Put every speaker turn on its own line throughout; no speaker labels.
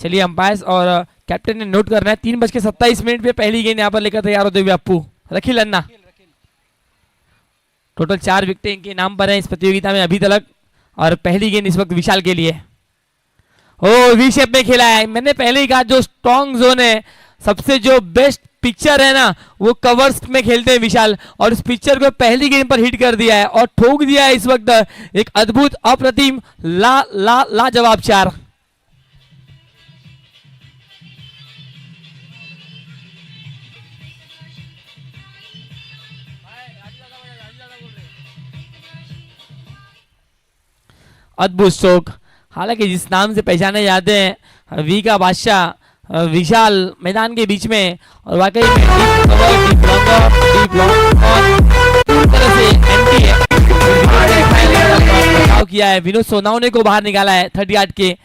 चलिए अंपायर्स और कैप्टन ने नोट करना है 3:27 पे पहली गेंद यहाँ पर लेकर तैयार होते हुए अप्पू रखिल अन्ना। टोटल 4 विकेट इनके नाम पर है इस प्रतियोगिता में अभी तक और पहली गेंद इस वक्त विशाल के लिए। ओ वी शेप में खेला है, मैंने पहले ही कहा जो स्ट्रॉन्ग जोन है सबसे जो बेस्ट पिक्चर है ना वो कवर्स में खेलते हैं विशाल, और इस पिक्चर को पहली गेंद पर हिट कर दिया है और ठोक दिया है इस वक्त एक अद्भुत अप्रतिम लाजवाब 4। अद्भुत स्ट्रोक, हालांकि जिस नाम से पहचाने जाते हैं वी का बादशाह विशाल मैदान के बीच में, और वाकई में डीप कवर डीप लॉन्ग और पूरी तरह से एंटी है बचाव किया है। विनोद सोनावने को बाहर निकाला है 38 के।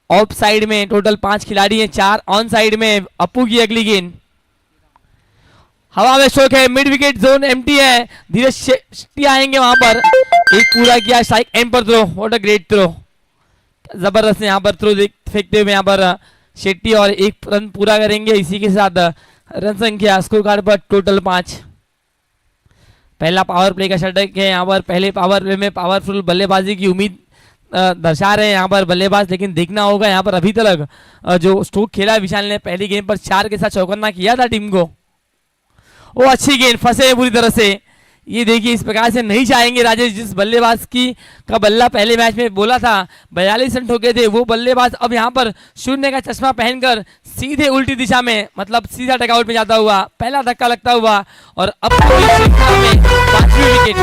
ऑफ साइड में टोटल 5 खिलाड़ी हैं, 4 ऑन साइड में। अप्पू की अगली गेंद हवा में स्ट्रोक है, मिड विकेट जोन एम्प्टी है, धीरे शेट्टी आएंगे वहां पर। एक पूरा किया स्ट्राइक एंड पर throw, what a great throw, जबरदस्त यहाँ पर थ्रो फेंकते हुए यहाँ पर शेट्टी, और एक रन पूरा करेंगे। इसी के साथ रन संख्या स्कोर कार्ड पर टोटल 5। पहला पावर प्ले का षटक है यहाँ पर, पहले पावर प्ले में पावरफुल बल्लेबाजी की उम्मीद दर्शा रहे हैं यहाँ पर बल्लेबाज, लेकिन देखना होगा यहाँ पर अभी तक जो स्ट्रोक खेला विशाल ने पहली गेंद पर 4 के साथ चौकन्ना किया था टीम को। वो अच्छी गेंद, फंसे पूरी तरह से। ये देखिए इस प्रकार से नहीं चाहेंगे राजेश, जिस बल्लेबाज की का बल्ला पहले मैच में बोला था 42 रन ठोके थे, वो बल्लेबाज अब यहाँ पर शून्य का चश्मा पहनकर सीधे उल्टी दिशा में मतलब सीधा डकआउट में जाता हुआ, पहला धक्का लगता हुआ, और अब तो इस श्रृंखला में 5वीं विकेट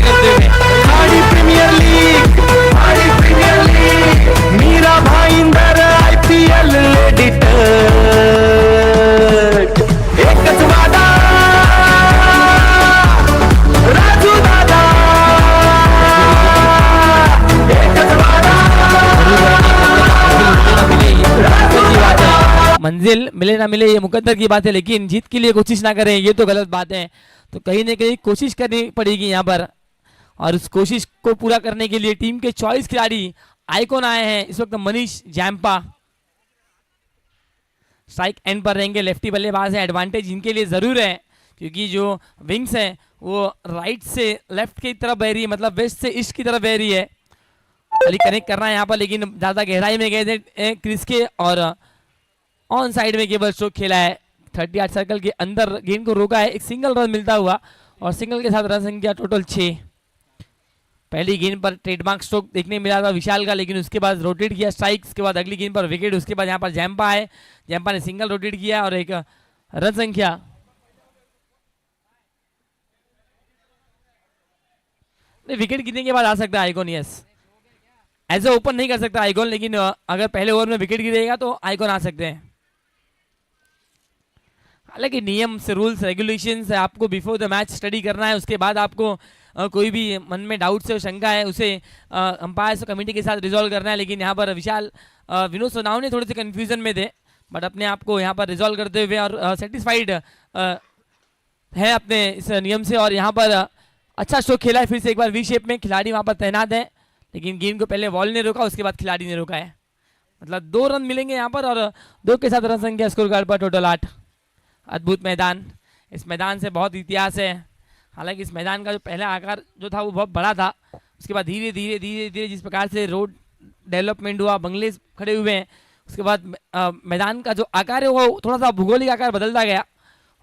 करते हुए
premier league Mira Bhayandar IPL editor एकच वादा राजू दादा एकच वादा
मंजिल मिले ना मिले ये मुकद्दर की बात है, लेकिन जीत के लिए कोशिश ना करें ये तो गलत बात है। तो कहीं ना कहीं कोशिश करनी पड़ेगी यहाँ पर, और उस कोशिश को पूरा करने के लिए टीम के 24 खिलाड़ी आइकॉन आए हैं इस वक्त। मनीष जैम्पा स्ट्राइक एंड पर रहेंगे, लेफ्टी बल्लेबाज है, एडवांटेज इनके लिए जरूर है क्योंकि जो विंग्स है वो राइट से लेफ्ट की तरफ बह रही है, मतलब वेस्ट से ईस्ट की तरफ बह रही है। खाली कनेक्ट करना है यहाँ पर, लेकिन ज्यादा गहराई में गए थे क्रिस के, और ऑन साइड में केवल स्ट्रोक खेला है। 38 सर्कल के अंदर गेंद को रोका है, एक सिंगल रन मिलता हुआ, और सिंगल के साथ रन संख्या टोटल 6। पहली गेंद पर ट्रेडमार्क स्ट्रोक देखने मिला था विशाल का, लेकिन उसके बाद रोटेट किया स्ट्राइक, उसके बाद अगली गेंद पर विकेट, उसके बाद यहाँ पर जैम्पा है, जैम्पा ने सिंगल रोटेट किया और एक रन संख्या। विकेट गिरने के बाद आ सकता है icon, yes as a open नहीं कर सकता आइकॉन, लेकिन अगर पहले ओवर में विकेट गिरेगा तो आइकॉन आ सकते हैं। हालांकि नियम से रूल्स रेगुलेशन से आपको बिफोर द मैच स्टडी करना है, उसके बाद आपको कोई भी मन में डाउट से शंका है उसे अंपायर कमेटी के साथ रिजॉल्व करना है। लेकिन यहाँ पर विशाल विनोद सोनावने थोड़े से कंफ्यूजन में थे, बट अपने आप को यहाँ पर रिजॉल्व करते हुए और सेटिस्फाइड है अपने इस नियम से, और यहाँ पर अच्छा स्ट्रोक खेला है। फिर से एक बार वी शेप में खिलाड़ी वहाँ पर तैनात है, लेकिन गेंद को पहले बॉल ने रोका, उसके बाद खिलाड़ी ने रोका है, मतलब 2 रन मिलेंगे यहाँ पर, और 2 के साथ रन संख्या स्कोर कार्ड पर टोटल 8। अद्भुत मैदान, इस मैदान से बहुत इतिहास है। हालांकि इस मैदान का जो पहला आकार जो था वो बहुत बड़ा था, उसके बाद धीरे धीरे धीरे धीरे जिस प्रकार से रोड डेवलपमेंट हुआ, बंगले खड़े हुए हैं, उसके बाद मैदान का जो आकार है वो थोड़ा सा भूगोलिक आकार बदलता गया,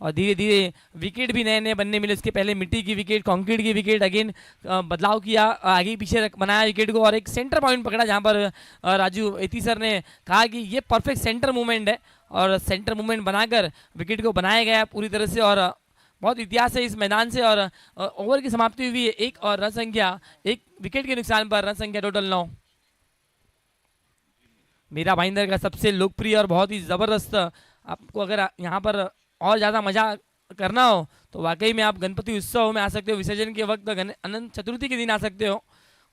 और धीरे धीरे विकेट भी नए नए बनने मिले। उसके पहले मिट्टी की विकेट, कंक्रीट की विकेट, अगेन बदलाव किया, आगे पीछे बनाया विकेट को, और एक सेंटर पॉइंट पकड़ा जहाँ पर राजू एती सर ने कहा कि ये परफेक्ट सेंटर मूवमेंट है, और सेंटर मूवमेंट बनाकर विकेट को बनाया गया पूरी तरह से। और बहुत इतिहास है इस मैदान से, और ओवर की समाप्ति हुई है 1 और रन संख्या 1 विकेट के नुकसान पर, रन संख्या टोटल 9। मीरा भाईंदर का सबसे लोकप्रिय और बहुत ही ज़बरदस्त, आपको अगर यहाँ पर और ज़्यादा मजा करना हो तो वाकई में आप गणपति उत्सव में आ सकते हो, विसर्जन के वक्त अनंत चतुर्थी के दिन आ सकते हो।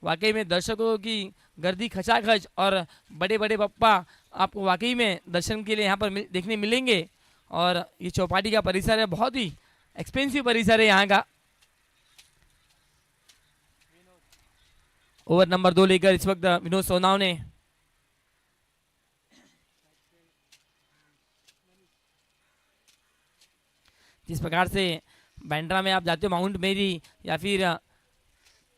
वाकई में दर्शकों की गर्दी खचाखच, और बड़े बड़े पप्पा आपको वाकई में दर्शन के लिए यहाँ पर देखने मिलेंगे। और ये चौपाटी का परिसर है, बहुत ही एक्सपेंसिव परिसर है यहाँ का। ओवर नंबर 2 लेकर इस वक्त विनोद सोनावने जिस प्रकार से बैंड्रा में आप जाते हो माउंट मेरी या फिर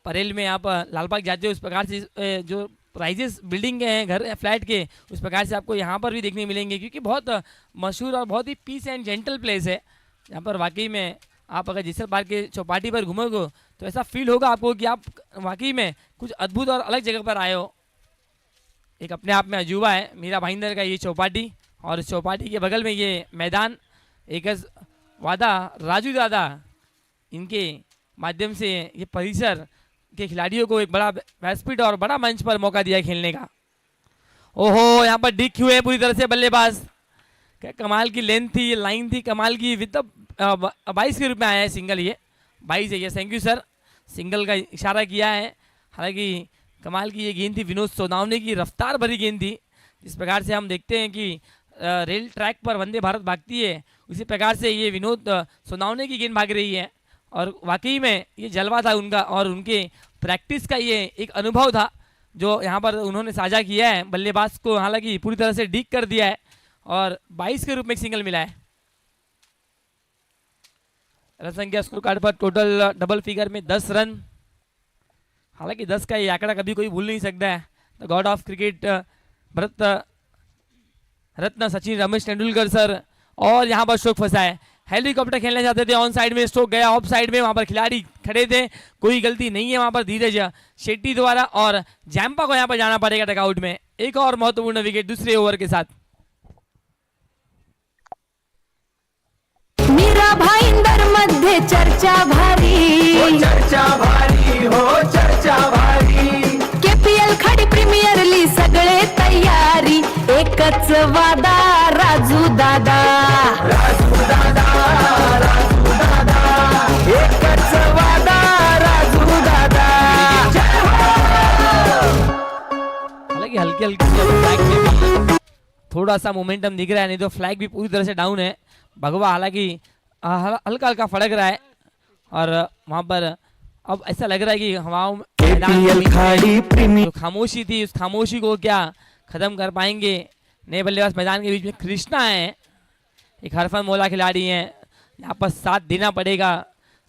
परेल में आप लालबाग जाते हो, उस प्रकार से जो प्राइजेस बिल्डिंग के हैं घर फ्लैट के, उस प्रकार से आपको यहाँ पर भी देखने मिलेंगे, क्योंकि बहुत मशहूर और बहुत ही पीस एंड जेंटल प्लेस है। यहाँ पर वाकई में आप अगर जिसर पार्क के चौपाटी पर घूमोगे तो ऐसा फील होगा आपको कि आप वाकई में कुछ अद्भुत और अलग जगह पर आए हो। एक अपने आप में अजूबा है मीरा भाईंदर का ये चौपाटी, और इस चौपाटी के बगल में ये मैदान एक वादा राजू दादा, इनके माध्यम से ये परिसर के खिलाड़ियों को एक बड़ा व्यासपीठ और बड़ा मंच पर मौका दिया है खेलने का। ओहो, यहाँ पर डिक हुए पूरी तरह से बल्लेबाज, क्या कमाल की लेंथ थी, ये लाइन थी कमाल की। विद 22 के रूप में आया है सिंगल, ये 22 है ये। थैंक यू सर, सिंगल का इशारा किया है। हालांकि कमाल की ये गेंद थी, विनोद सोनावने की रफ्तार भरी गेंद थी। जिस प्रकार से हम देखते हैं कि रेल ट्रैक पर वंदे भारत भागती है, उसी प्रकार से ये विनोद सोनावने की गेंद भाग रही है। और वाकई में ये जलवा था उनका, और उनके प्रैक्टिस का ये एक अनुभव था जो यहाँ पर उन्होंने साझा किया है। बल्लेबाज को हालांकि पूरी तरह से डिक कर दिया है और 22 के रूप में एक सिंगल मिला है। रन संख्या स्कोर कार्ड पर टोटल डबल फिगर में 10 रन। हालांकि 10 का ये आंकड़ा कभी कोई भूल नहीं सकता है। The God of cricket Bharat Ratna Sachin Ramesh Tendulkar sir, और यहाँ पर स्ट्रोक फंसा है। हेलीकॉप्टर खेलने जाते थे, ऑन साइड में स्ट्रोक गया, ऑफ साइड में वहां पर खिलाड़ी खड़े थे, कोई गलती नहीं है वहां पर धीरज शेट्टी द्वारा, और जैम्पा को यहाँ पर जाना पड़ेगा डगआउट में। एक और महत्वपूर्ण विकेट दूसरे ओवर के साथ।
मीरा भाईंदर मध्ये चर्चा भारी,
हो चर्चा भारी, हो चर्चा भारी,
केपीएल खडी प्रीमियर ली सगळे तयारी, एकच वादा राजू दादा,
राजू दादा, राजू दादा, एकच वादा राजू दादा। जय हो।
हालांकि हल्की हल्की फ्लैग में भी थोड़ा सा मोमेंटम दिख रहा है, नहीं तो फ्लैग भी पूरी तरह से डाउन है। भगवा हालांकि हल्का हल्का फड़क रहा है, और वहां पर अब ऐसा लग रहा है कि हवाओं में
केपीएल खाड़ी प्रीमियर,
जो खामोशी थी उस खामोशी को क्या खत्म कर पाएंगे नए बल्लेबाज। मैदान के बीच में कृष्णा है, एक हरफन मौला खिलाड़ी है, यहाँ पर साथ देना पड़ेगा।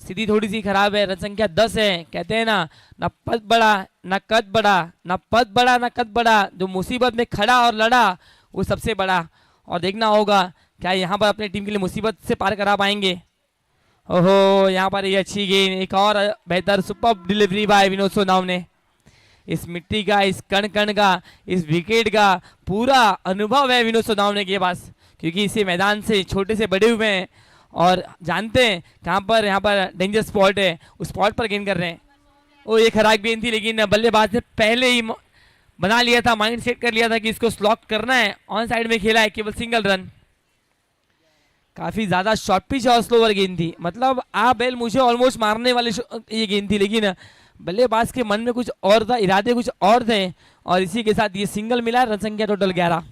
स्थिति थोड़ी सी खराब है, रन संख्या 10 है। कहते हैं ना पद बड़ा ना कद बड़ा, ना पद बड़ा ना कद बड़ा, जो मुसीबत में खड़ा और लड़ा वो सबसे बड़ा। और देखना होगा क्या यहाँ पर अपने टीम के लिए मुसीबत से पार करा पाएंगे। ओहो, यहाँ पर ये अच्छी गेंद, एक और बेहतर सुपर डिलीवरी बाय विनोद सोनाव ने। इस मिट्टी का, इस कण कण का, इस विकेट का पूरा अनुभव है विनोद सोनावने के पास, क्योंकि इसी मैदान से छोटे से बड़े हुए हैं और जानते हैं कहाँ पर यहाँ पर डेंजर स्पॉट है, उस स्पॉट पर गेंद कर रहे हैं। ओ, ये खराब गेंद थी, लेकिन बल्लेबाज ने पहले ही बना लिया था, माइंड सेट कर लिया था कि इसको स्लॉक करना है। ऑन साइड में खेला है, केवल सिंगल रन। काफी ज्यादा शॉर्ट पिच और स्लोवर गेंद थी, मतलब आप बेल मुझे ऑलमोस्ट मारने वाली ये गेंद थी, लेकिन बल्लेबाज के मन में कुछ और था, इरादे कुछ और थे, और इसी के साथ ये सिंगल मिला। रन संख्या टोटल 11।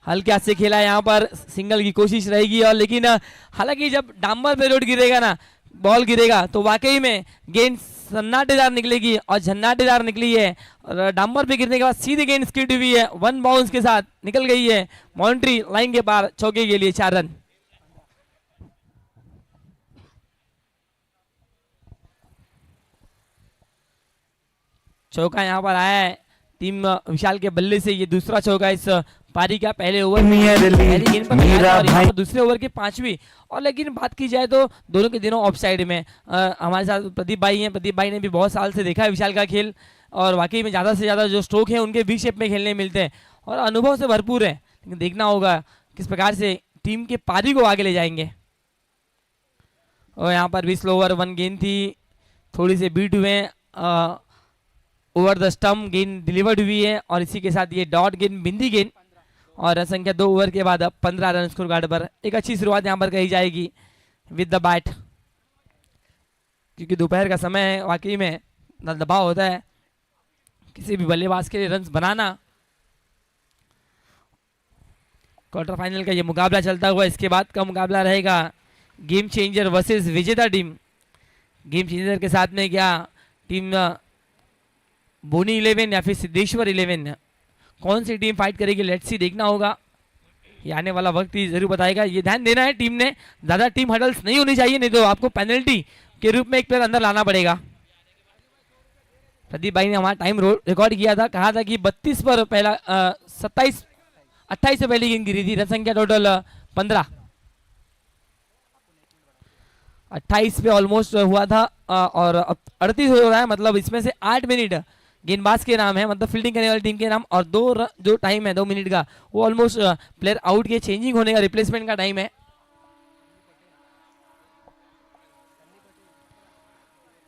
हल्के से खेला, यहाँ पर सिंगल की कोशिश रहेगी, और लेकिन हालांकि जब डांबर पे रोड गिरेगा ना, बॉल गिरेगा, तो वाकई में गेंद सन्नाटेदार निकलेगी, और झन्नाटेदार निकली है। और डांबर पे गिरने के बाद सीधी गेंद स्किड हुई है, 1 बाउंस के साथ निकल गई है बाउंड्री लाइन के पार, चौके के लिए 4 रन। चौका यहाँ पर आया है टीम विशाल के बल्ले से, ये दूसरा चौका इस पारी का। पहले ओवर पहली गेंद पर लगाया और यहाँ पर दूसरे ओवर के 5वीं। और लेकिन बात की जाए तो दोनों के दिनों ऑफ साइड में हमारे साथ प्रदीप भाई हैं। प्रदीप भाई ने भी बहुत साल से देखा है विशाल का खेल, और वाकई में ज़्यादा से ज़्यादा जो स्ट्रोक है उनके वी शेप में खेलने मिलते हैं, और अनुभव से भरपूर है। लेकिन देखना होगा किस प्रकार से टीम के पारी को आगे ले जाएंगे। और यहाँ पर भी स्लोवर 1 गेंद थी, थोड़ी सी बीट हुए, ओवर द स्टम्प गेंद डिलीवर्ड हुई है, और इसी के साथ ये डॉट गेंद, बिंदी गेंद, और रन संख्या 2 ओवर के बाद 15 रन स्कोर कार्ड पर। एक अच्छी शुरुआत यहाँ पर कही जाएगी विद द बैट, क्योंकि दोपहर का समय है, वाकई में दबाव होता है किसी भी बल्लेबाज के लिए रन बनाना। क्वार्टर फाइनल का ये मुकाबला चलता हुआ, इसके बाद का मुकाबला रहेगा गेम चेंजर वर्सेस विजेता टीम। गेम चेंजर के साथ में क्या टीम बोनी 11 या फिर सिद्धेश्वर 11, कौन सी टीम फाइट करेगी, लेट्स सी, देखना होगा। ये आने वाला वक्त ही जरूर बताएगा। ये ध्यान देना है टीम ने, ज़्यादा टीम हडल्स नहीं होनी चाहिए, नहीं तो आपको पेनल्टी के रूप में एक प्लेयर अंदर लाना पड़ेगा। प्रदीप भाई ने हमारा टाइम रिकॉर्ड किया था, कहा था कि 32 पर पहला 28 से पहली गेंद गिरी थी। रन संख्या टोटल 15, 28 पे ऑलमोस्ट हुआ था और अब 38 हो रहा है, मतलब इसमें से 8 मिनट गेंदबाज के नाम है, मतलब फील्डिंग करने वाली टीम के नाम, और जो टाइम है 2 मिनट का वो ऑलमोस्ट प्लेयर आउट के चेंजिंग होने का, रिप्लेसमेंट का टाइम है।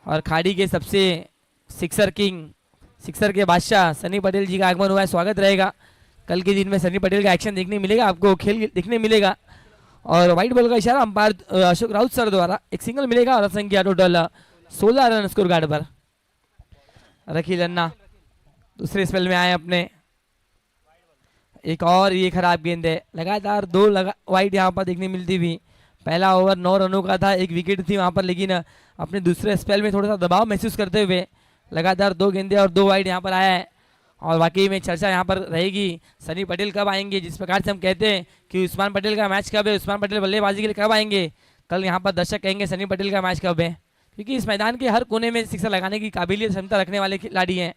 और खाड़ी के सबसे सिक्सर किंग, सिक्सर के बादशाह सनी पटेल जी का आगमन हुआ है, स्वागत रहेगा। कल के दिन में सनी पटेल का एक्शन देखने मिलेगा, आपको खेल देखने मिलेगा। और व्हाइट बॉल का इशारा अंपायर अशोक राउत सर द्वारा, एक सिंगल मिलेगा और संख्या टोटल 16 रन स्कोर कार्ड पर। रखील अन्ना दूसरे स्पेल में आए अपने, एक और ये खराब गेंद है, लगातार 2 वाइड यहाँ पर देखने मिलती थी। पहला ओवर 9 रनों का था, 1 विकेट थी वहाँ पर, लेकिन अपने दूसरे स्पेल में थोड़ा सा दबाव महसूस करते हुए लगातार 2 गेंदे और 2 वाइड यहाँ पर आया है। और वाकई में चर्चा यहाँ पर रहेगी सनी पटेल कब आएंगे, जिस प्रकार से हम कहते हैं कि उस्मान पटेल का मैच कब है, उस्मान पटेल बल्लेबाजी के लिए कब आएंगे, कल यहाँ पर दर्शक कहेंगे सनी पटेल का मैच कब है, क्योंकि इस मैदान के हर कोने में सिक्सर लगाने की काबिलियत क्षमता रखने वाले खिलाड़ी हैं।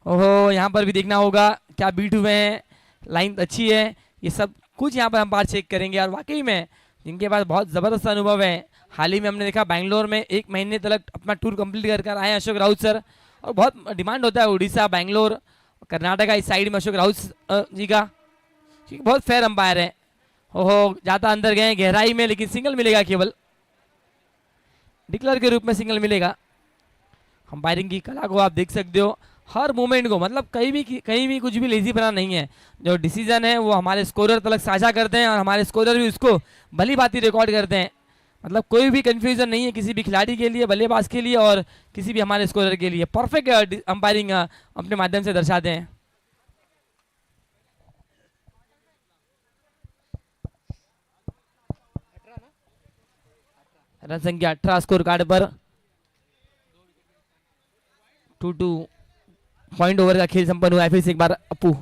ओहो, यहाँ पर भी देखना होगा क्या बीट हुए हैं, लाइन अच्छी है, ये सब कुछ यहाँ पर हम बार चेक करेंगे। और वाकई में जिनके पास बहुत ज़बरदस्त अनुभव है, हाल ही में हमने देखा बैंगलोर में 1 महीने तक अपना टूर कंप्लीट कर आए अशोक राउत सर, और बहुत डिमांड होता है उड़ीसा, बैंगलोर, कर्नाटका इस साइड में अशोक राउत जी का, क्योंकि बहुत फेयर अंपायर है। ओहो, जाता अंदर गए गहराई में, लेकिन सिंगल मिलेगा, केवल डिक्लेयर के रूप में सिंगल मिलेगा। अंपायरिंग की कला को आप देख सकते हो, हर मूवमेंट को, मतलब कहीं भी कुछ भी लेजी बना नहीं है, जो डिसीजन है वो हमारे स्कोरर तक साझा करते हैं और हमारे स्कोरर भी उसको भली भांति रिकॉर्ड करते हैं। मतलब कोई भी कंफ्यूजन नहीं है किसी भी खिलाड़ी के लिए, बल्लेबाज के लिए और किसी भी हमारे स्कोरर के लिए। परफेक्ट अंपायरिंग अपने माध्यम से दर्शाते हैं। रन संख्या 18 स्कोर कार्ड पर, 2-2 पॉइंट ओवर का खेल संपन्न हुआ है। फिर से एक बार अपू,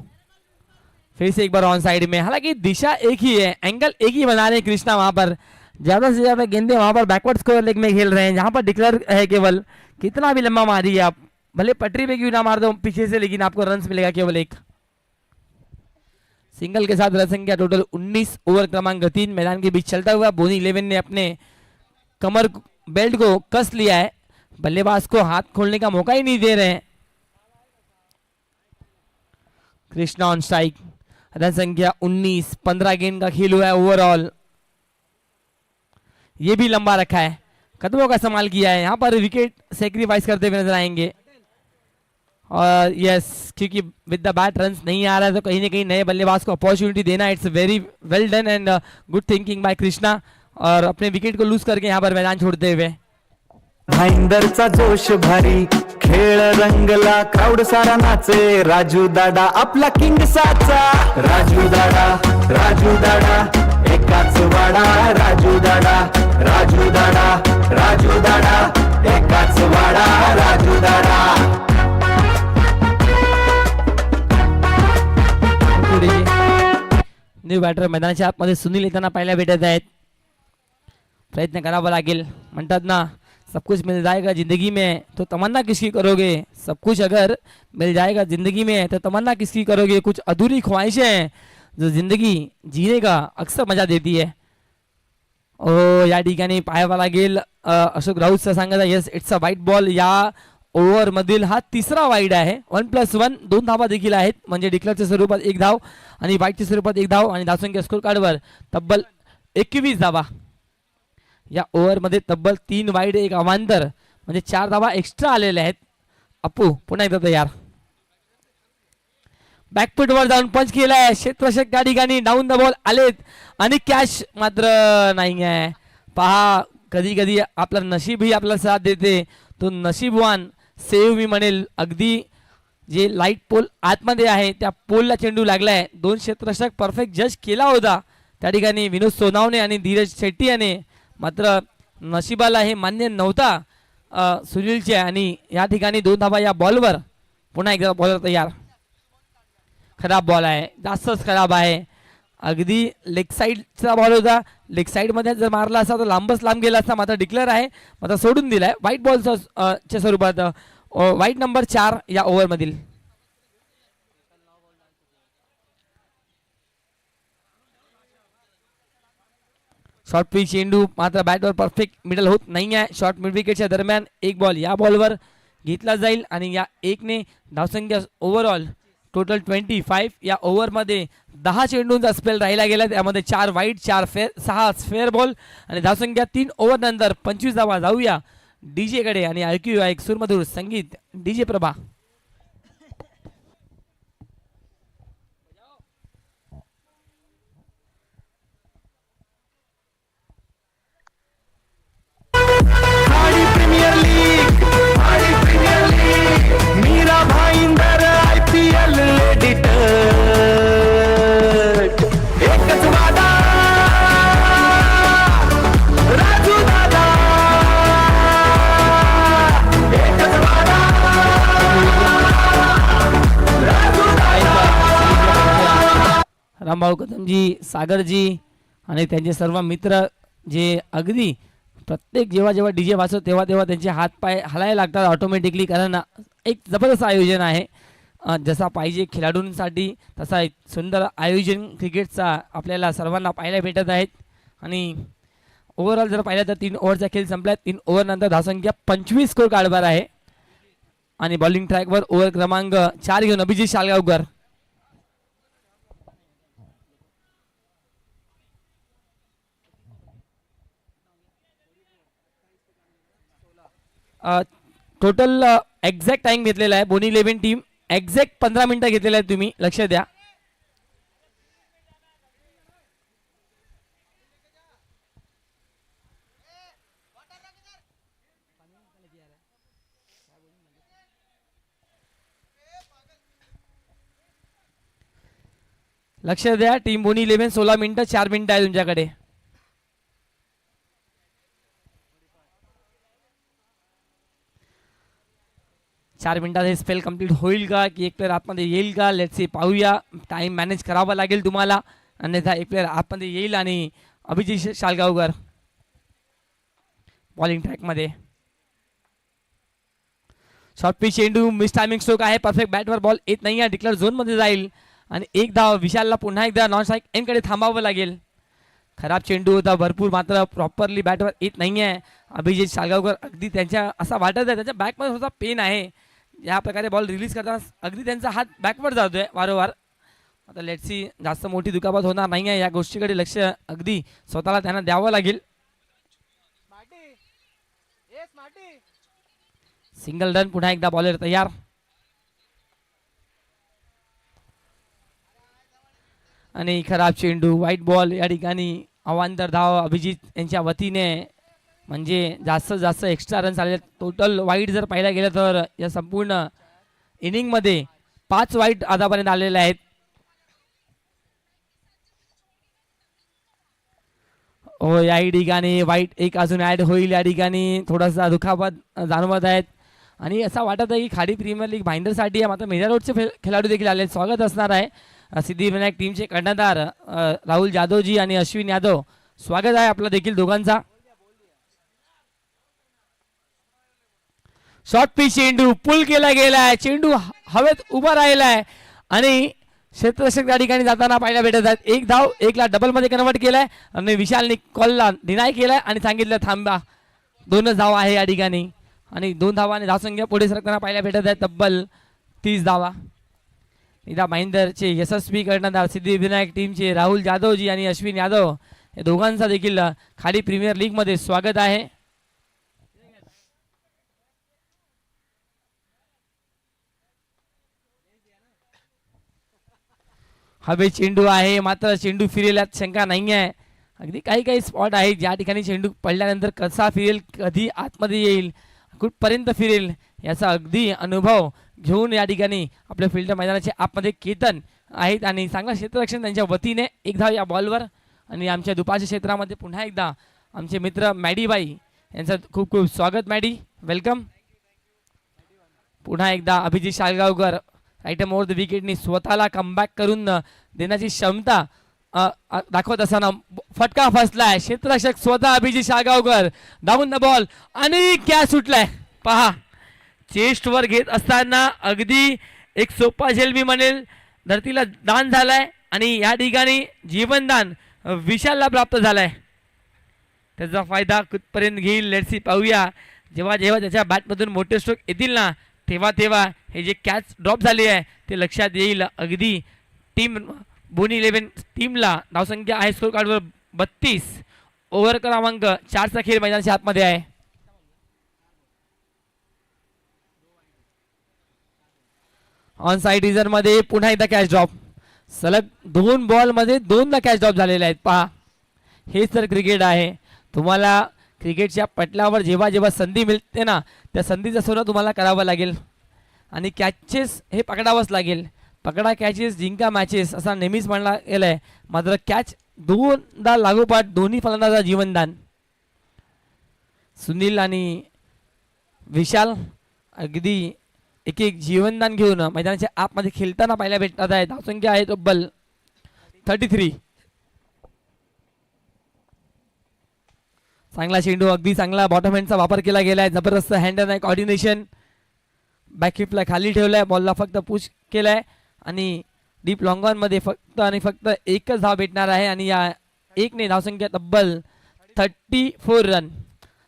फिर से एक बार ऑन साइड में, हालांकि दिशा एक ही है, एंगल एक ही बना रहे हैं कृष्णा, वहां पर ज्यादा से ज्यादा गेंदे वहां पर बैकवर्ड स्कोर लेग में खेल रहे हैं, जहां पर डिक्लेयर है केवल, कितना भी लंबा मारिए आप, भले पटरी पे क्यों ना मार दो पीछे से, लेकिन आपको रन मिलेगा केवल 1। सिंगल के साथ रन संख्या टोटल 19, ओवर क्रमांक 3 मैदान के बीच चलता हुआ। बोनी 11 ने अपने कमर बेल्ट को कस लिया है, बल्लेबाज को हाथ खोलने का मौका ही नहीं दे रहे हैं। कृष्णा ऑन स्ट्राइक, रन संख्या 19, 15 गेंद का खेल हुआ है ओवरऑल। ये भी लंबा रखा है, कदमों का इस्तेमाल किया है, यहाँ पर विकेट सेक्रीफाइस करते हुए नजर आएंगे। और यस, क्योंकि विद द बैट रन्स नहीं आ रहा है, तो कहीं ना कहीं नए बल्लेबाज को अपॉर्चुनिटी देना, it's very well done and good thinking by Krishna, और अपने विकेट को लूज करके यहाँ पर मैदान छोड़ते हुए।
भाईंदरचा जोश भारी, खेळ रंगला, क्राऊड सारा नाचे, राजू दादा आपला किंग साचा, राजू दादा, राजू दादा एकाच वाडा, राजू दादा, राजू दादा, राजू दादा एकाच वाडा, राजू दादा।
न्यू बॅटर मैदानाच्या आतमध्ये सुनील येताना पाहायला भेटत आहेत, प्रयत्न करावा लागेल। म्हणतात ना, सब कुछ मिल जाएगा जिंदगी में तो तमन्ना किसकी करोगे, सब कुछ अगर मिल जाएगा जिंदगी में तो तमन्ना किसकी करोगे। कुछ अधूरी ख्वाहिशें हैं जो जिंदगी जीने का अक्सर मजा देती है। ओ या ठिकाणी पाहावा लागेल अशोक राऊतचा सांगत आहे, yes it's a white ball. या ओव्हर मधील हा तिसरा वाईड आहे, 1+1, 2 धावा देखील आहेत, म्हणजे डिक्लेअरच्या स्वरूपात 1 धाव आणि वाईडच्या स्वरूपात 1 धाव, आणि धावसंख्या स्कोर कार्डवर तब्बल 21 धावा। या ओव्हरमध्ये तब्बल 3 वाईड 1 अवांतर, म्हणजे 4 धावा एक्स्ट्रा आलेल्या आहेत। अपू पुन्हा एकदा तयार, बॅकफूट वर जाऊन पंच केलाय, क्षेत्ररक्षक त्या ठिकाणी डाऊन द बॉल आलेत आणि कॅच मात्र नाही आहे। पहा, कधी कधी आपलं नशीब ही आपल्याला साथ देते, तो नशीबवान सेव्ह मी म्हणेल। अगदी जे लाईट पोल आतमध्ये आहे त्या पोलला चेंडू लागलाय, 2 क्षेत्ररक्षक परफेक्ट जज केला होता त्या ठिकाणी विनोद सोनावणे आणि धीरज शेट्टी याने, मात्र नशिबाला हे मान्य नव्हता सुनीलचे, आणि या ठिकाणी 2 धावा या बॉलवर। पुन्हा एकदा बॉलर तयार, खराब बॉल आहे, जास्तच खराब आहे. अगदी लेग साईडचा बॉल होता, लेग साईडमध्ये जर मारला असता तर लांबच लांब गेला असता. मात्र डिक्लेअर आहे, मात्र सोडून दिलाय व्हाईट बॉलच्या च्या स्वरूपात. व्हाईट नंबर 4 या ओव्हरमधील. शॉर्ट पिच चेंडू मात्र बॅटवर परफेक्ट मिडल होत नाही आहे. शॉर्ट मिड विकेटच्या दरम्यान एक बॉल या बॉलवर घेतला जाईल आणि या एकने धावसंख्या ओव्हरऑल टोटल 25. या ओव्हरमध्ये 10 चेंडूंचा स्पेल राहिला गेला, त्यामध्ये 4 वाईट 4 फेअर 6 फेअर बॉल आणि धावसंख्या 3 ओव्हर नंतर 25 धावा. जाऊया डीजे कडे आणि ऐकूया एक सुरमधुर संगीत DJ Prabha.
Khadi premier league, Khadi premier league, Mira Bhayandar IPL editor. एकच वादा, राजू दादा. एकच वादा, राजू दादा.
रामभाऊ कदमजी, सागरजी आणि त्यांचे सर्व मित्र जे अगदी प्रत्येक जेव्हा जेव्हा डीजे वाजतो तेव्हा तेव्हा त्यांचे हात पाय हलायला लागतात ऑटोमॅटिकली, कारण एक जबरदस्त आयोजन आहे. जसा पाहिजे खेळाडूंसाठी तसा एक सुंदर आयोजन क्रिकेटचा आपल्याला सर्वांना पाहायला भेटत आहेत. आणि ओव्हरऑल जर पाहिलं तर 3 ओव्हरचा खेळ संपला. 3 ओव्हर नंतर धावसंख्या 25 स्कोर काढणार आहे. आणि बॉलिंग ट्रॅकवर ओव्हर क्रमांक 4 घेऊन अभिजित शालगावकर. टोटल एक्झॅक्ट टाइम घेतलेला आहे बोनी 11 टीम, एक्झॅक्ट 15 मिनिटं घेतलेले आहेत. तुम्ही लक्ष द्या. लक्ष द्या, टीम बोनी 11 16 मिनिटं 4 मिनिटं आहे तुमच्याकडे. चार मिनिटात हे स्पेल कंप्लीट होईल का की एक प्लेअर आतमध्ये येईल का, लेट्स सी, पाहूया. टाइम मॅनेज करावा लागेल तुम्हाला, अन्यथा एक प्लेअर आतमध्ये येईल. आणि अभिजित शालगावकर बॉलिंग ट्रॅकमध्ये. शॉर्ट पिच चेंडू, मिस टायमिंग स्ट्रोक आहे, परफेक्ट बॅटवर बॉल येत नाही आहे, डिक्लेअर झोनमध्ये जाईल. आणि एक धाव विशालला पुन्हा एकदा नॉन स्ट्राईक एनकडे थांबावं लागेल. खराब चेंडू होता भरपूर, मात्र प्रॉपरली बॅटवर येत नाही आहे. अभिजित शालगावकर अगदी त्यांच्या असं वाटत आहे त्यांच्या बॅकमध्ये थोडासा पेन आहे. या प्रकारे बॉल रिलीज करताना अगदी त्यांचा हात बॅकवर जातोय वारंवार. आता लेट्स सी, जास्त मोठी दुखापत होणार नाही आहे, या गोष्टीकडे लक्ष अगदी स्वतःला त्यांना द्यावं लागेल. सिंगल रन, पुन्हा एकदा बॉलर तयार. आणि खराब चेंडू, व्हाईट बॉल. या ठिकाणी अवांतर धाव अभिजित यांच्या वतीने, म्हणजे जास्तीत जास्त एक्स्ट्रा रन्स आले. टोटल वाईट जर पाहायला गेलं तर या संपूर्ण इनिंगमध्ये 5 वाईट आतापर्यंत आलेले आहेत. हो, या ठिकाणी वाईट एक अजून ॲड होईल. या ठिकाणी थोडासा दुखापत जाणवत आहेत. आणि असं वाटत आहे की खाडी प्रीमियर लीग भाईंदरसाठी मात्र मेजा रोडचे खेळाडू देखील आले. स्वागत असणार आहे सिद्धिविनायक टीमचे कर्णधार राहुल जाधवजी आणि अश्विन यादव. स्वागत आहे आपला देखील दोघांचा. शॉर्ट पिच चेंडू पुल केला गेलाय, चेंडू हवेत उभा राहिलाय आणि क्षेत्ररक्षक त्या ठिकाणी जाताना पाहायला भेटत आहेत. एक धाव, एकला डबल मध्ये कन्वर्ट केलाय आणि विशालने कॉलला डिनाय केलाय आणि सांगितलं थांबा. 2च धाव आहे या ठिकाणी आणि 2 धावाने धावसंख्या पुढे सरकताना पाहायला भेटत आहे तब्बल 30 धावा. इदा भाईंदरचे यशस्वी कर्णधार सिद्धिविनायक टीमचे राहुल जाधवजी आणि अश्विन यादव या दोघांचा देखील खाडी प्रीमियर लीग मध्ये स्वागत आहे. हवे चेंडू आहे, मात्र चेंडू फिरेल यात शंका नाही आहे. अगदी काही काही स्पॉट आहेत ज्या ठिकाणी चेंडू पडल्यानंतर कसा फिरेल, कधी आतमध्ये येईल, कुठपर्यंत फिरेल याचा अगदी अनुभव घेऊन या ठिकाणी आपल्या फील्ड मैदानाचे आतमध्ये केतन आहेत आणि चांगला क्षेत्ररक्षण त्यांच्या वतीने. एक धाव या बॉलवर. आणि आमच्या दुपारच्या क्षेत्रामध्ये पुन्हा एकदा आमचे मित्र मॅडीबाई यांचं खूप खूप स्वागत. Maddy, welcome. पुन्हा एकदा अभिजित शालगावकर राईट ओव्हर द विकेटनी स्वतःला कमबॅक करून देण्याची क्षमता दाखवत असताना फटका फसलाय. क्षेत्ररक्षक स्वतः अभिजित शागावकर धावून द बॉल आणि कॅच सुटलाय. पहा चेस्टवर घेत असताना अगदी एक सोपा झेल मी म्हणेल धरतीला दान झालाय आणि या ठिकाणी जीवनदान विशालला प्राप्त झालाय. त्याचा फायदा कुठपर्यंत घेईल लेट्स सी पाहूया. जेव्हा जेव्हा त्याच्या बॅटमधून मोठे स्ट्रोक येतील ना तेव्हा तेव्हा हे जे कॅच ड्रॉप झाली आहे ते लक्षात येईल. अगदी टीम बोनी 11 टीमला धावसंख्या आहे स्कोर कार्डवर 32. ओव्हर क्रमांक 4चा खेळ मैदानाच्या आतमध्ये आहे. ऑन साइड रिझन मध्ये पुन्हा एकदा कॅच ड्रॉप. सलग 2 बॉलमध्ये 2दा कॅच ड्रॉप झालेले आहेत. पहा हेच तर क्रिकेट आहे. तुम्हाला क्रिकेटच्या पटलावर जेव्हा जेव्हा संधी मिळते ना त्या संधीचं सोनं तुम्हाला करावं लागेल आणि कॅचेस हे पकडावंच लागेल. पकडा कॅचेस जिंका मॅचेस असा नेहमीच म्हणला गेलं आहे. मात्र कॅच 2दा लागोपाठ दोन्ही फलंदाजा जीवनदान. सुनील आणि विशाल अगदी एक एक जीवनदान घेऊन मैदानाच्या आतमध्ये खेळताना पाहायला भेटतात आहे. धावसंख्या आहे तब्बल 33. चांगला चेंडू अगदी चांगला बॉटम हँडचा वापर केला गेला आहे. जबरदस्त हँड अँड कॉर्डिनेशन. बॅकहिपला खाली ठेवलाय बॉलला फक्त पुश केलाय आणि डीप लॉंग ऑन मध्ये फक्त आणि फक्त एकच धाव भेटणार आहे आणि या एकने धावसंख्या तब्बल 34 रन.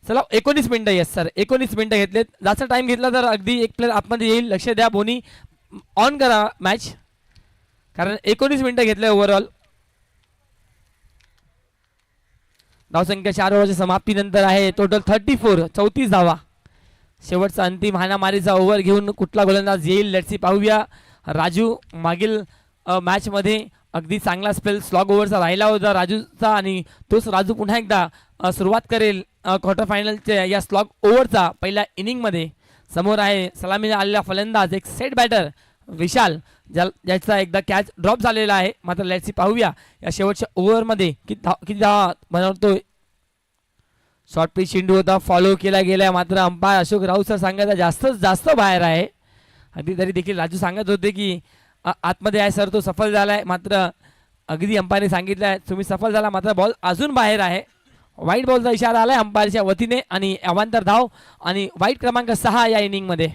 चला 19 मिनिटं. येस सर 19 मिनिटं घेतलेत. जास्त टाइम घेतला तर अगदी एक प्लेअर आतमध्ये येईल. लक्ष द्या बोनी ऑन करा मॅच कारण 19 मिनिटं घेतले ओव्हरऑल. धावसंख्या 4 ओव्हरच्या समाप्तीनंतर आहे टोटल 34. 34 धावा. शेवटचा अंतिम हाणामारीचा ओव्हर घेऊन कुठला गोलंदाज येईल लेट्स सी पाहूया. राजू मागील मॅचमध्ये अगदी चांगला स्पेल स्लॉग ओव्हरचा राहिला होता राजूचा आणि तोच राजू पुन्हा एकदा सुरुवात करेल क्वार्टर फायनलच्या या स्लॉग ओव्हरचा पहिल्या इनिंगमध्ये. समोर आहे सलामीला आलेला फलंदाज एक सेट बॅटर विशाल ज्याचा एकदा कॅच ड्रॉप झालेला आहे. मात्र लेट्स सी पाहूया या शेवटच्या ओव्हरमध्ये किती धावा बनवतोय. शॉर्ट पिच चेंडू होता फॉलो केला गेला मात्र अंपायर अशोक राऊत सर सांगायचा जास्तच जास्त बाहेर आहे. अगदी तरी देखील राजू सांगत होते की आतमध्ये आहे सर तो सफल झाला आहे. मात्र अगदी अंपायरने सांगितलं आहे तुम्ही सफल झाला मात्र बॉल अजून बाहेर आहे. वाईट बॉलचा इशारा आलाय अंपायरच्या वतीने आणि अवांतर धाव आणि वाईट क्रमांक 6 या इनिंगमध्ये.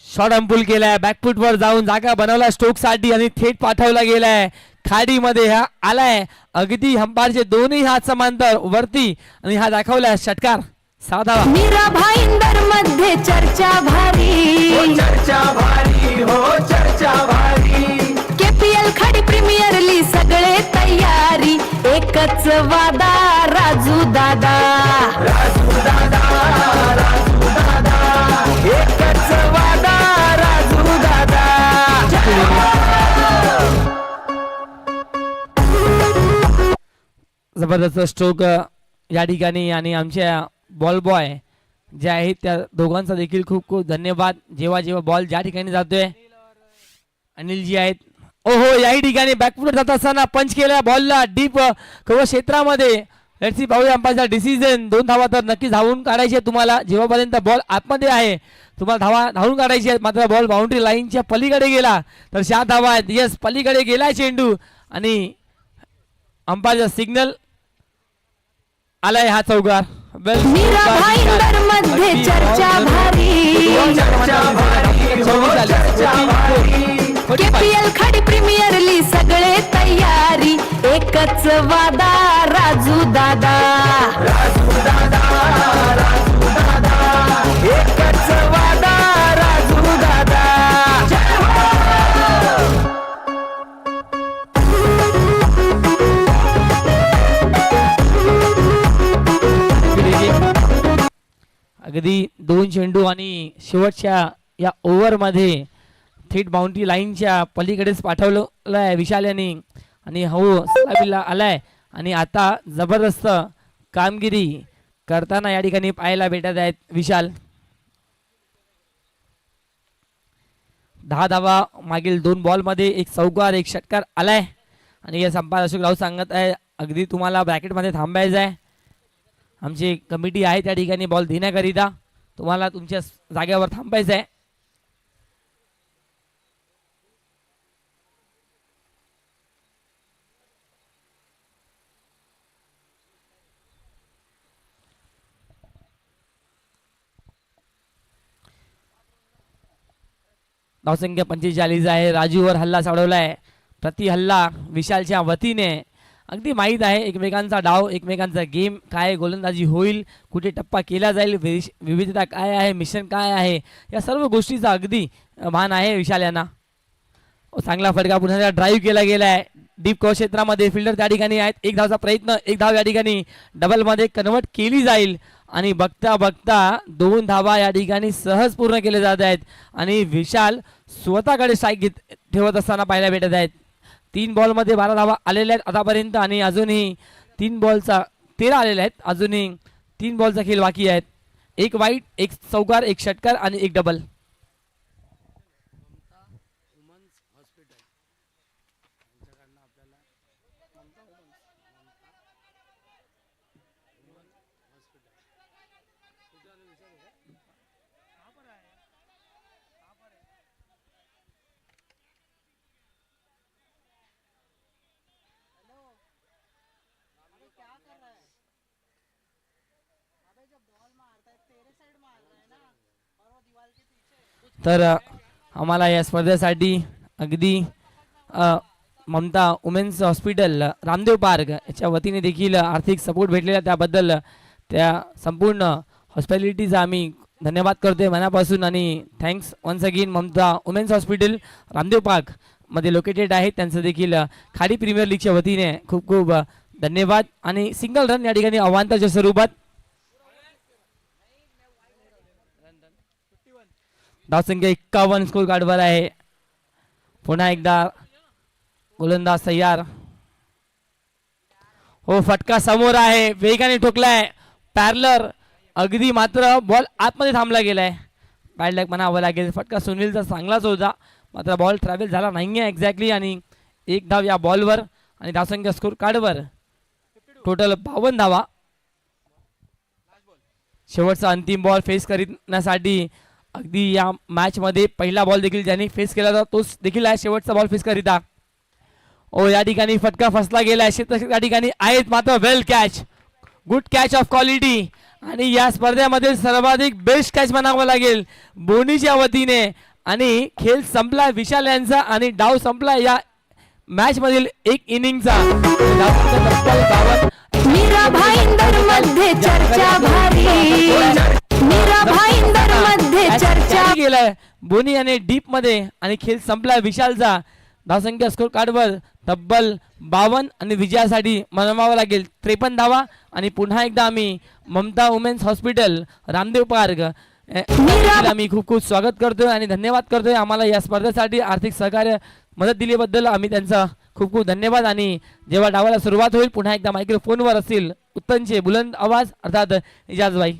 शॉर्ट अंपुल केलाय बॅकफुटवर जाऊन जागा बनवला स्ट्रोकसाठी आणि थेट पाठवला गेलाय खाडीमध्ये. हा आलाय अगदी अंपायरचे दोन्ही हात समांतर वरती आणि हा दाखवलाय षटकार. 6 धावा.
मीरा भाईंदर मध्ये चर्चा भारी.
चर्चा भारी हो चर्चा भारी.
KPL खाडी प्रीमियर लीग सगळे तयारी. एकच वादा राजू दादा.
राजू दादा राजू दादा एकच वादा राजू दादा.
जबरदस्त स्ट्रोक या ठिकाणी आणि आमच्या बॉल बॉय जे आहेत त्या दोघांचा देखील खूप खूप धन्यवाद. जेव्हा जेव्हा बॉल ज्या ठिकाणी जातोय अनिलजी आहेत. ओहो याही ठिकाणी बॅकफुट जात असताना पंच केल्या बॉलला डीप कव्हर क्षेत्रामध्ये. लेट्स सी पाहूया अंपायरचा डिसिजन. 2 धावा तर नक्की धावून काढायचे तुम्हाला. जेव्हापर्यंत बॉल आतमध्ये आहे तुम्हाला धावून काढायची आहेत. मात्र बॉल बाउंड्री लाईनच्या पलीकडे गेला तर 4 धावा आहेत. यस पलीकडे गेला चेंडू आणि अंपायरचा सिग्नल आलाय हा चौकार.
मीरा भाईंदर मध्ये चर्चा भारी. KPL खाडी प्रीमियर लीग सगळे तयारी. एकच वादा राजू दादा.
राजू दादा राजू दादा एकच वादा राजू दादा.
अगदी 2 चेंडू आणि शेवटच्या या ओव्हरमध्ये थेट बाउंड्री लाईनच्या पलीकडेच पाठवलं आहे विशाल यांनी आणि हो सलामीला आलाय आणि आता जबरदस्त कामगिरी करताना या ठिकाणी पाहायला भेटत आहेत विशाल. 10 धावा मागील 2 बॉलमध्ये एक चौकार एक षटकार आलाय आणि या अंपायर अशोक राऊत सांगत आहे अगदी तुम्हाला ब्रॅकेटमध्ये थांबायचं आहे. आमची कमिटी आहे त्या ठिकाणी बॉल देण्याकरिता तुम्हाला तुमच्या जागेवर थांबायचं आहे. धावसंख्या 45 आहे. राजूवर हल्ला सोडवलाय. प्रति हल्ला विशालच्या वतीने. अगदी माहीत आहे एकमेकांचा डाव, एकमेकांचा गेम काय, गोलंदाजी होईल, कुठे टप्पा केला जाईल, विविधता काय आहे, मिशन काय आहे, या सर्व गोष्टीचा अगदी भान आहे विशाल यांना. चांगला फटका पुन्हा ड्राईव्ह केला गेला आहे डीप कव्हर क्षेत्रामध्ये. फिल्डर त्या ठिकाणी आहेत. एक धावचा प्रयत्न, एक धाव या ठिकाणी डबलमध्ये कन्वर्ट केली जाईल आणि बघता बघता 2 धावा या ठिकाणी सहज पूर्ण केले जात आहेत आणि विशाल स्वतःकडे स्ट्राईक ठेवत असताना पाहायला भेटत आहेत. 3 बॉलमध्ये 12 धावा आलेल्या आहेत आतापर्यंत आणि अजूनही 3 बॉलचा 13 आलेल्या आहेत. अजूनही 3 बॉलचा खेळ बाकी आहेत. एक वाईट, एक चौकार, एक षटकार आणि एक डबल. तर आम्हाला या स्पर्धेसाठी अगदी ममता वुमेन्स हॉस्पिटल रामदेव पार्क याच्या वतीने देखील आर्थिक सपोर्ट भेटलेला त्याबद्दल त्या संपूर्ण हॉस्पिटॅलिटीचा आम्ही धन्यवाद करतोय मनापासून आणि थँक्स वन्स अगेन. ममता वुमेन्स हॉस्पिटल रामदेव पार्क मध्ये लोकेटेड आहे. त्यांचं देखील खाडी प्रीमियर लीगच्या वतीने खूप खूप धन्यवाद. आणि सिंगल रन या ठिकाणी अवांतरच्या स्वरूपात. धावसंख्या 51 स्कोर कार्डवर आहे. पुन्हा एकदा गोलंदाज तयार. हो, फटका समोर आहे, वेगाने ठोकलाय पॅरलर. अगदी मात्र बॉल आतमध्ये थांबला गेलाय. बॅड लक म्हणावं लागेल. फटका सुनीलचा चांगलाच होता मात्र बॉल ट्रॅव्हल झाला नाहीये एक्झॅक्टली आणि एक धाव या बॉलवर आणि धावसंख्या स्कोर कार्डवर टोटल 52 धावा. शेवटचा अंतिम बॉल फेस करण्यासाठी अगदी या मॅच मध्ये पहिला बॉल देखील ज्यांनी फेस केला होता तोच देखील आहे शेवटचा बॉल फेस करिता. ओ, या ठिकाणी फटका फसला गेलाय. या ठिकाणी आहेत मात्र well catch, good catch of quality आणि या स्पर्धेमध्ये सर्वाधिक बेस्ट कॅच म्हणावं लागेल बोनीच्या वतीने. आणि खेळ संपला विशाल यांचा आणि डाव संपला या मॅच मधील एक इनिंगचा.
मीरा भाईंदर मध्ये चर्चा भारी, मीरा भाईंदर मध्ये चर्चा
गेलाय बोनी आणि डीप मध्ये आणि खेळ संपला विशालचा. धावसंख्या स्कोर कार्डवर तब्बल 52 आणि विजयासाठी म्हणावं लागेल 53 धावा. आणि पुन्हा एकदा आम्ही ममता वुमेन्स हॉस्पिटल रामदेव पार्क आम्ही खूप खूप स्वागत करतोय आणि धन्यवाद करतोय. आम्हाला या स्पर्धेसाठी आर्थिक सहकार्य मदत दिल्याबद्दल आम्ही त्यांचा खूप खूप धन्यवाद. आणि जेव्हा डावाला सुरुवात होईल पुन्हा एकदा मायक्रोफोनवर असतील उत्तमचे बुलंद आवाज अर्थात इजाजबाई.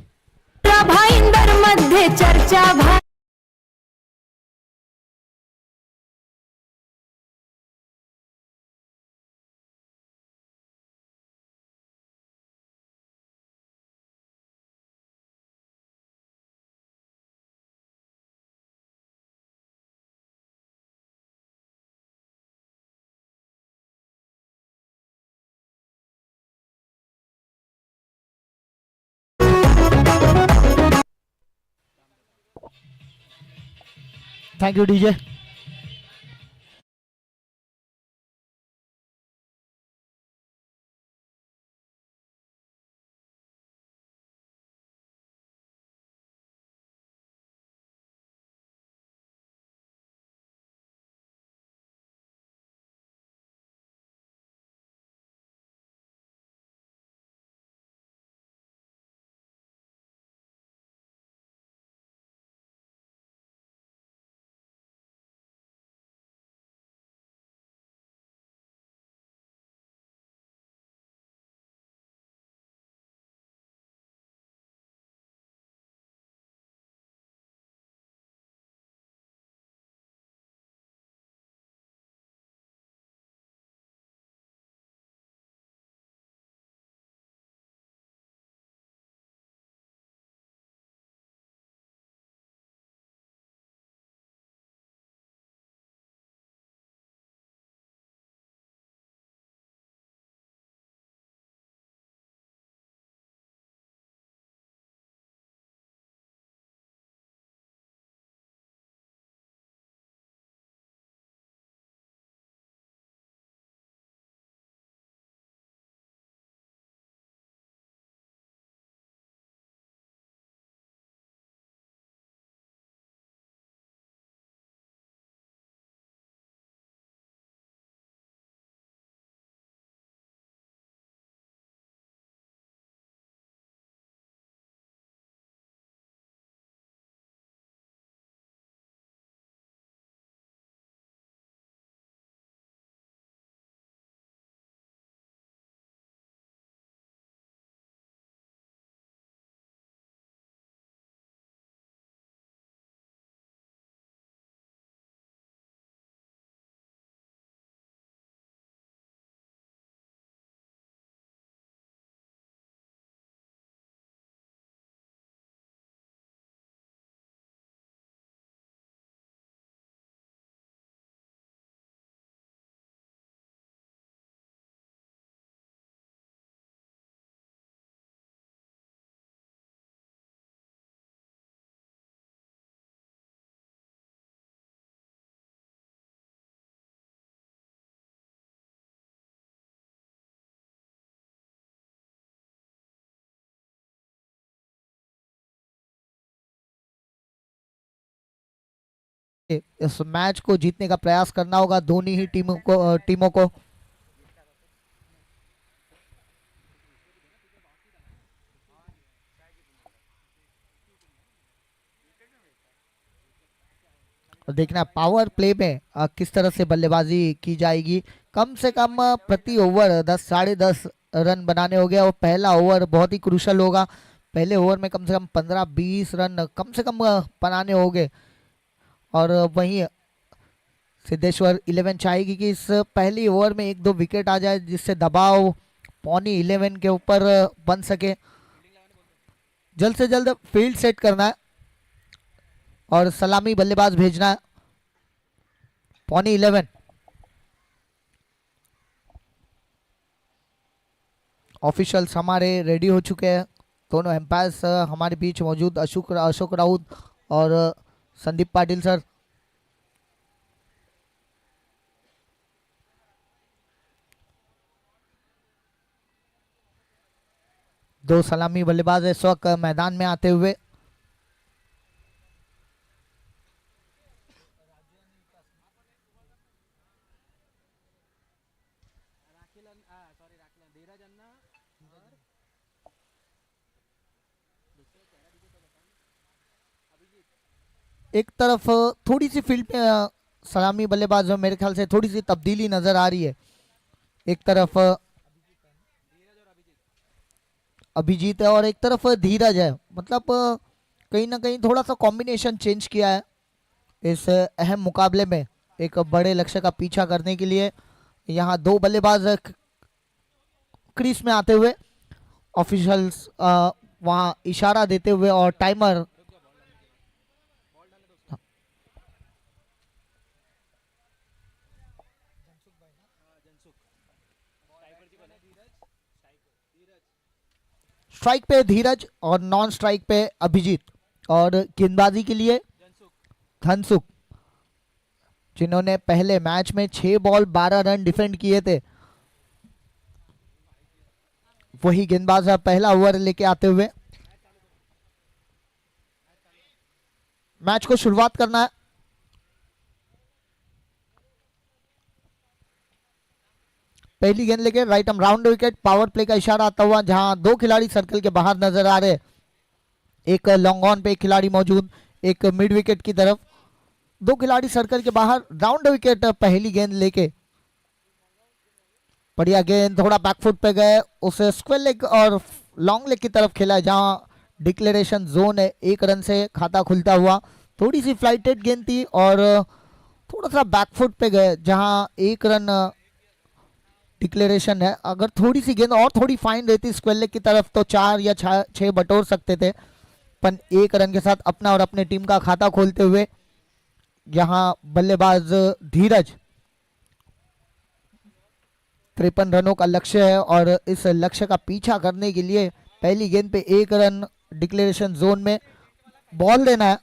भाईंदर मध्ये चर्चा भारी.
Thank you DJ.
इस मैच को जीतने का प्रयास करना होगा दोनों ही टीमों को। और देखना पावर प्ले में किस तरह से बल्लेबाजी की जाएगी। कम से कम प्रति ओवर 10 साढ़े 10 रन बनाने हो गया और पहला ओवर बहुत ही क्रूशल होगा। पहले ओवर में कम से कम 15-20 रन कम से कम बनाने होंगे। और वहीं सिद्धेश्वर 11 चाहेगी कि इस पहली ओवर में 1-2 विकेट आ जाए जिससे दबाव पौनी 11 के ऊपर बन सके। जल्द से जल्द फील्ड सेट करना है और सलामी बल्लेबाज भेजना है। पौनी 11 ऑफिशियल्स हमारे रेडी हो चुके हैं। दोनों एम्पायर्स हमारे बीच मौजूद अशोक राउत और संदीप पाटिल सर। दो सलामी बल्लेबाज इस वक्त मैदान में आते हुए। एक तरफ थोड़ी सी फील्ड में सलामी बल्लेबाज में मेरे ख्याल से थोड़ी सी तब्दीली नजर आ रही है। एक तरफ अभिजीत है और एक तरफ धीरज है। मतलब कहीं ना कहीं थोड़ा सा कॉम्बिनेशन चेंज किया है इस अहम मुकाबले में एक बड़े लक्ष्य का पीछा करने के लिए। यहाँ दो बल्लेबाज क्रीज में आते हुए ऑफिशियल्स वहाँ इशारा देते हुए और टाइमर स्ट्राइक पे धीरज और नॉन स्ट्राइक पे अभिजीत और गेंदबाजी के लिए धनसुख जिन्होंने पहले मैच में 6 बॉल 12 रन डिफेंड किए थे। वही गेंदबाज पहला ओवर लेके आते हुए मैच को शुरुआत करना है। पहली गेंद लेके right arm round wicket. Power play का इशारा आता हुआ जहां दो खिलाड़ी सर्कल के बाहर नजर आ रहे। एक लॉन्ग ऑन पे एक खिलाड़ी मौजूद, एक मिड विकेट की तरफ। दो खिलाड़ी सर्कल के बाहर राउंड विकेट पहली गेंद लेके। बढ़िया गेंद थोड़ा बैकफुट पे गए, उसे स्क्वायर लेग और लॉन्ग लेग की तरफ खेला जहां डिक्लेरेशन जोन है। 1 रन से खाता खुलता हुआ। थोड़ी सी फ्लाइटेड गेंद थी और थोड़ा सा बैकफुट पे गए जहां 1 रन डिक्लेरेशन है। अगर थोड़ी सी गेंद और थोड़ी फाइन रहती स्क्वायर लेग की तरफ तो 4 या 6 बटोर सकते थे। पर 1 रन के साथ अपना और अपने टीम का खाता खोलते हुए यहाँ बल्लेबाज धीरज 53 रनों का लक्ष्य है और इस लक्ष्य का पीछा करने के लिए पहली गेंद पे 1 रन डिक्लेरेशन जोन में बॉल देना है।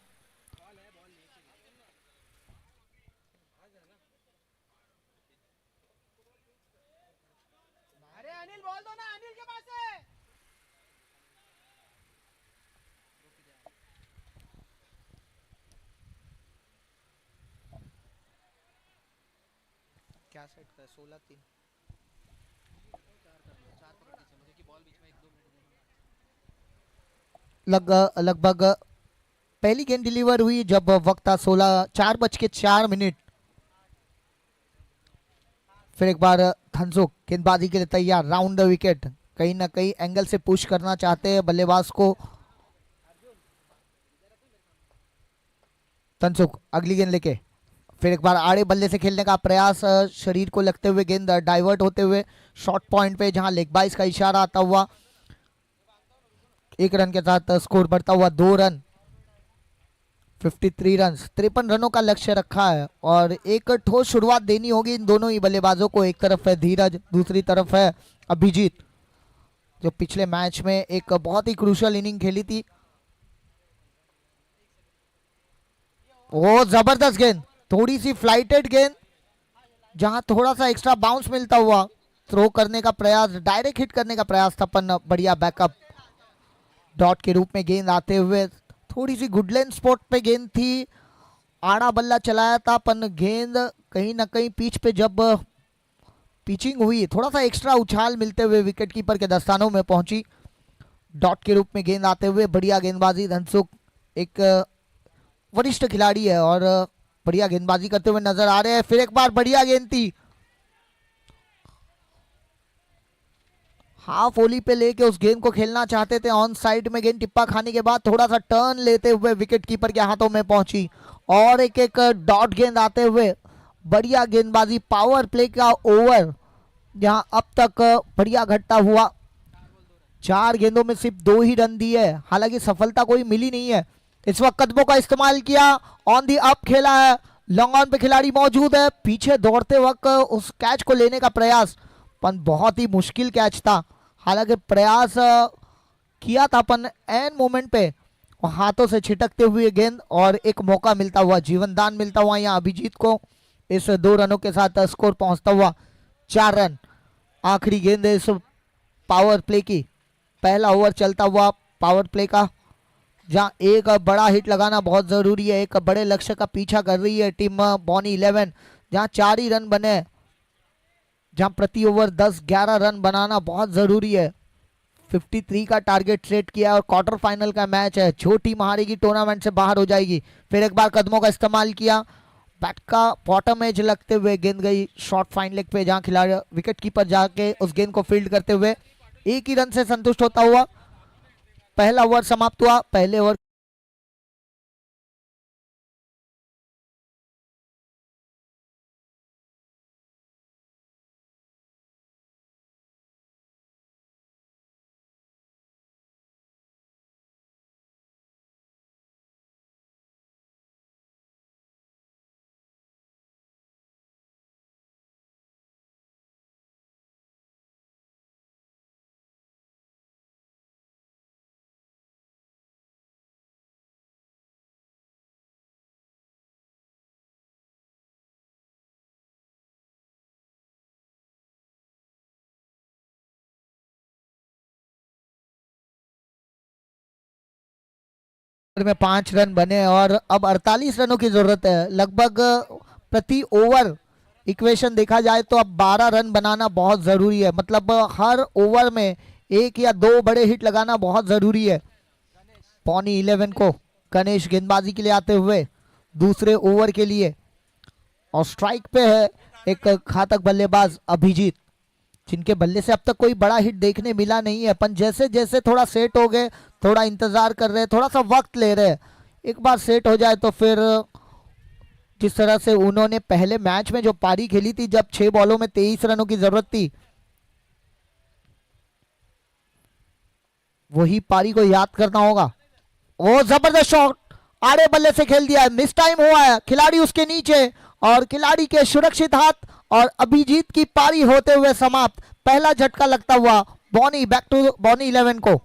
क्या सेट कर 16-3 लगभग पहली गेंद डिलीवर हुई जब वक्त था 4:04। फिर एक बार धनसुख गेंदबाजी के लिए तैयार। राउंड द विकेट कहीं ना कहीं एंगल से पुश करना चाहते हैं बल्लेबाज को। धनसुख अगली गेंद लेके फिर एक बार आड़े बल्ले से खेलने का प्रयास, शरीर को लगते हुए गेंद डाइवर्ट होते हुए शॉर्ट पॉइंट पे जहां लेग बाइस का इशारा आता हुआ। 1 रन के साथ स्कोर बढ़ता हुआ 2 रन। 53 रन 53 रनों का लक्ष्य रखा है और एक ठोस शुरुआत देनी होगी इन दोनों ही बल्लेबाजों को। एक तरफ है धीरज, दूसरी तरफ है अभिजीत जो पिछले मैच में एक बहुत ही क्रूशियल इनिंग खेली थी। ओ जबरदस्त गेंद, थोड़ी सी फ्लाइटेड गेंद जहां थोड़ा सा एक्स्ट्रा बाउंस मिलता हुआ थ्रो करने का प्रयास, डायरेक्ट हिट करने का प्रयास था पर बढ़िया बैकअप डॉट के रूप में गेंद आते हुए। थोड़ी सी गुडलैंड स्पॉट पे गेंद थी आड़ा बल्ला चलाया था, पर गेंद कहीं ना कहीं पिच पे जब पिचिंग हुई थोड़ा सा एक्स्ट्रा उछाल मिलते हुए विकेट कीपर के दस्तानों में पहुंची। डॉट के रूप में गेंद आते हुए बढ़िया गेंदबाजी। धनसुख एक वरिष्ठ खिलाड़ी है और बढ़िया गेंदबाजी करते हुए नजर आ रहे हैं। फिर एक बार बढ़िया गेंद थी, हाफ ओली पे लेके उस गेंद को खेलना चाहते थे। ऑन साइड में गेंद टिप्पा खाने के बाद थोड़ा सा टर्न लेते हुए विकेट कीपर के हाथों में पहुंची और एक एक डॉट गेंद आते हुए बढ़िया गेंदबाजी। पावर प्ले का ओवर जहां अब तक बढ़िया घटता हुआ 4 गेंदों में सिर्फ 2 ही रन दिए, हालांकि सफलता कोई मिली नहीं है। इस वक्त कदमों का इस्तेमाल किया, ऑन दी अप खेला है, लॉन्ग ऑन पे खिलाड़ी मौजूद है। पीछे दौड़ते वक्त उस कैच को लेने का प्रयास, पर बहुत ही मुश्किल कैच था। हालांकि प्रयास किया था अपन एन मोमेंट पे, और हाथों से छिटकते हुए गेंद और एक मौका मिलता हुआ, जीवनदान मिलता हुआ यहाँ अभिजीत को। इस 2 रनों के साथ स्कोर पहुंचता हुआ 4 रन। आखिरी गेंद इस पावर प्ले की, पहला ओवर चलता हुआ पावर प्ले का, जहां एक बड़ा हिट लगाना बहुत जरूरी है। एक बड़े लक्ष्य का पीछा कर रही है टीम बॉनी 11, जहां 4 ही रन बने, जहां प्रति ओवर 10-11 रन बनाना बहुत जरूरी है। 53 का टारगेट सेट किया और क्वार्टर फाइनल का मैच है। जो टीम हारेगी टूर्नामेंट से बाहर हो जाएगी। फिर एक बार कदमों का इस्तेमाल किया, बैट का बॉटम एज लगते हुए गेंद गई शॉर्ट फाइन लेग पे, जहां खिलाड़ी विकेट कीपर जाके उस गेंद को फील्ड करते हुए 1 ही रन से संतुष्ट होता हुआ पहला ओवर समाप्त हुआ। पहले ओवर में 5 रन बने और अब 48 रनों की जरूरत है। लगभग प्रति ओवर इक्वेशन देखा जाए तो अब 12 रन बनाना बहुत जरूरी है। मतलब हर ओवर में 1 या 2 बड़े हिट लगाना बहुत जरूरी है। पौनी 11 को गणेश गेंदबाजी के लिए आते हुए दूसरे ओवर के लिए, और स्ट्राइक पे है एक घातक बल्लेबाज अभिजीत, जिनके बल्ले से अब तक कोई बड़ा हिट देखने मिला नहीं है। अपन जैसे जैसे थोड़ा सेट हो गए, थोड़ा इंतजार कर रहे हैं, थोड़ा सा वक्त ले रहे हैं। एक बार सेट हो जाए तो फिर जिस तरह से उन्होंने पहले मैच में जो पारी खेली थी, जब 6 बॉलों में 23 रनों की जरूरत थी, वही पारी को याद करना होगा। ओ जबरदस्त शॉट, आड़े बल्ले से खेल दिया है, मिस टाइम हुआ है, खिलाड़ी उसके नीचे और खिलाड़ी के सुरक्षित हाथ, और अभिजीत की पारी होते हुए समाप्त। पहला झटका लगता हुआ बॉनी, बैक टू बॉनी 11 को।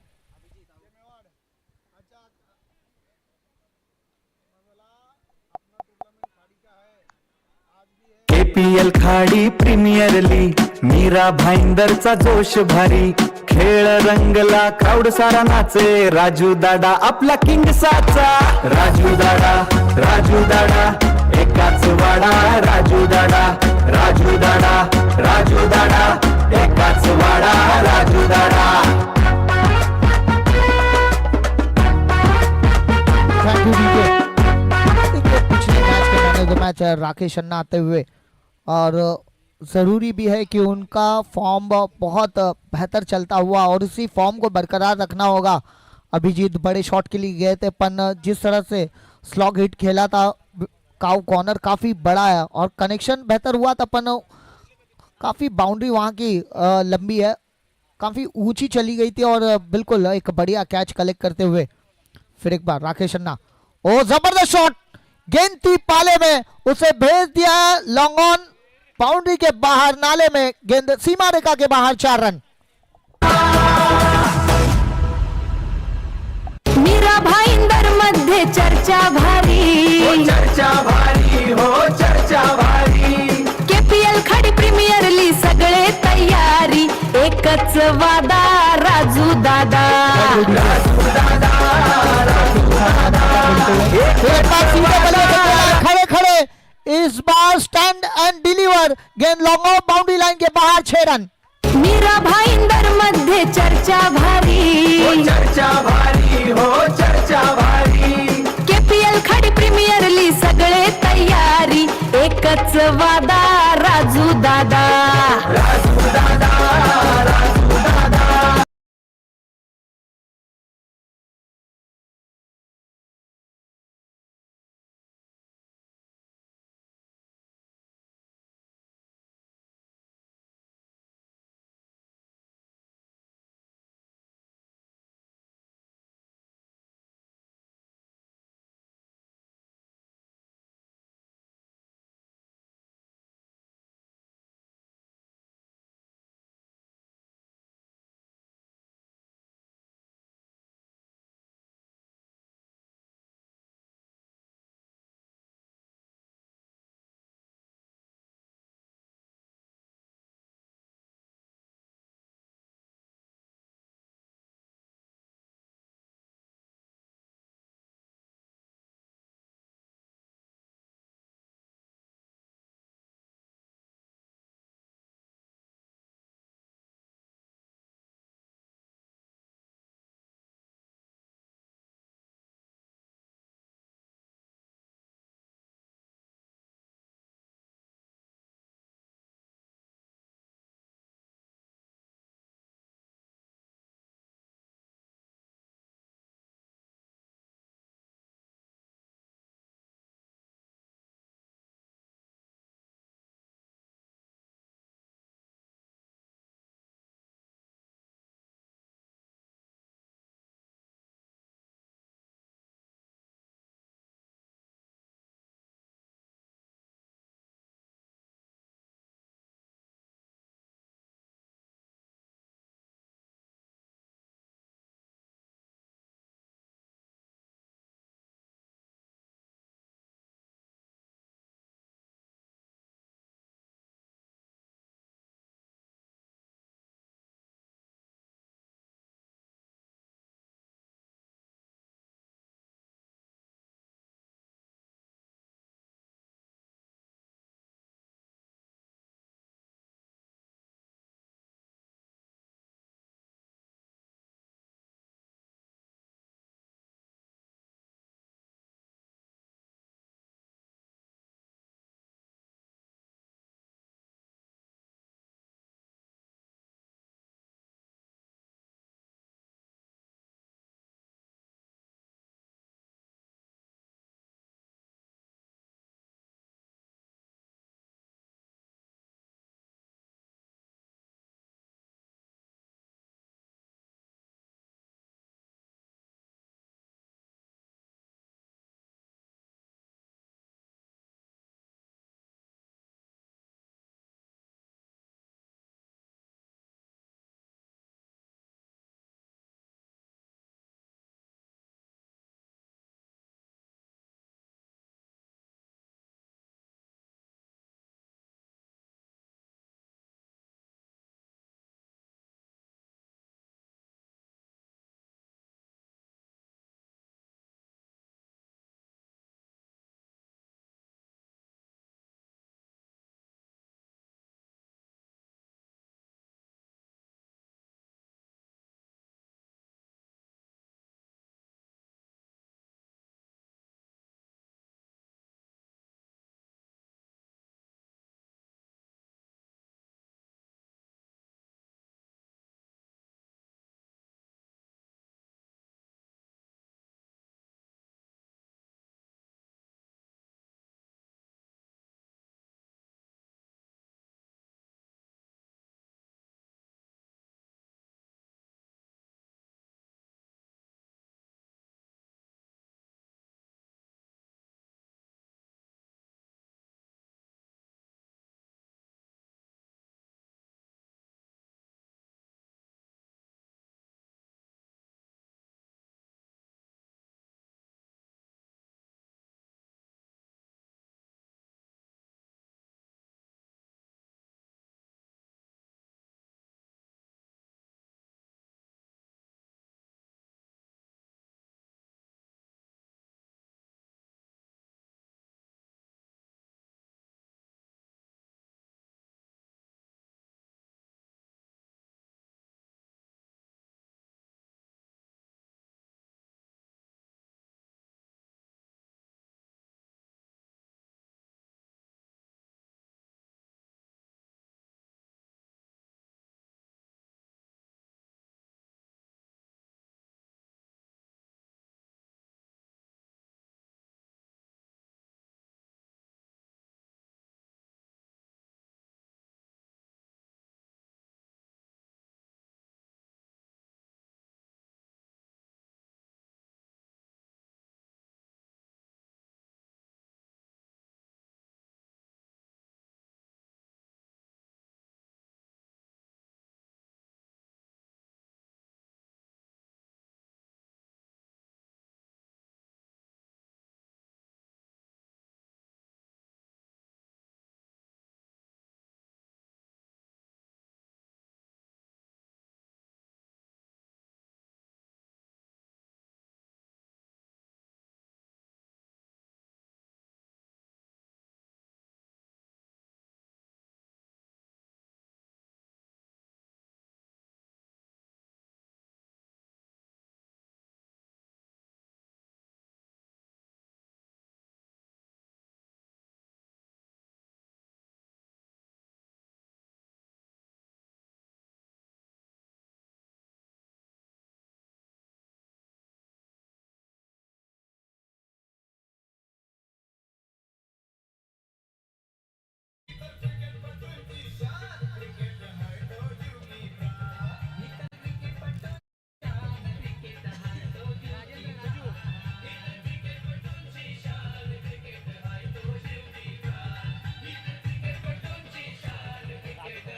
KPL खाडी प्रीमियर लीग, मीरा भाईंदरचा जोश भारी, खेळ रंगला क्राऊड सारा नाचे, राजू दादा आपला किंग साचा, राजू दादा एकाच वाडा, राजू दादा एकाच वाडा, राजू दादा।
पिछले मैच के man of the match Rakesh Anna आते हुए, और ज़रूरी भी है कि उनका फॉर्म बहुत बेहतर चलता हुआ और उसी फॉर्म को बरकरार रखना होगा। अभिजीत बड़े शॉट के लिए गए थे, पर जिस तरह से स्लॉग हिट खेला था, काउ कॉर्नर काफ़ी बड़ा है और कनेक्शन बेहतर हुआ था, पर काफ़ी बाउंड्री वहाँ की लंबी है, काफ़ी ऊंची चली गई थी, और बिल्कुल एक बढ़िया कैच कलेक्ट करते हुए फिर एक बार राकेश अन्ना, ओ जबरदस्त शॉट, गेंद थी पाले में, उसे भेज दिया लॉन्ग ऑन, बाउंड्री के बाहर नाले में, गेंद सीमा रेखा के बाहर, 4 रन।
मीरा भाईंदर मध्ये चर्चा भारी, KPL खाडी प्रीमियर लीग सगळे तयारी, एकच वादा राजू दादा,
एक बार सीधे बल्ले पे खड़े इस बार स्टैंड एंड डिलीवर, गेंद लॉन्ग ऑफ बाउंड्री लाइन के बाहर 6 रन।
मीरा भाईंदर मध्ये चर्चा भारी,
चर्चा भारी हो चर्चा भारी.
केपीएल खडी प्रीमियर लीग सगळे तयारी, एकच वादा राजू दादा.
राजू दादा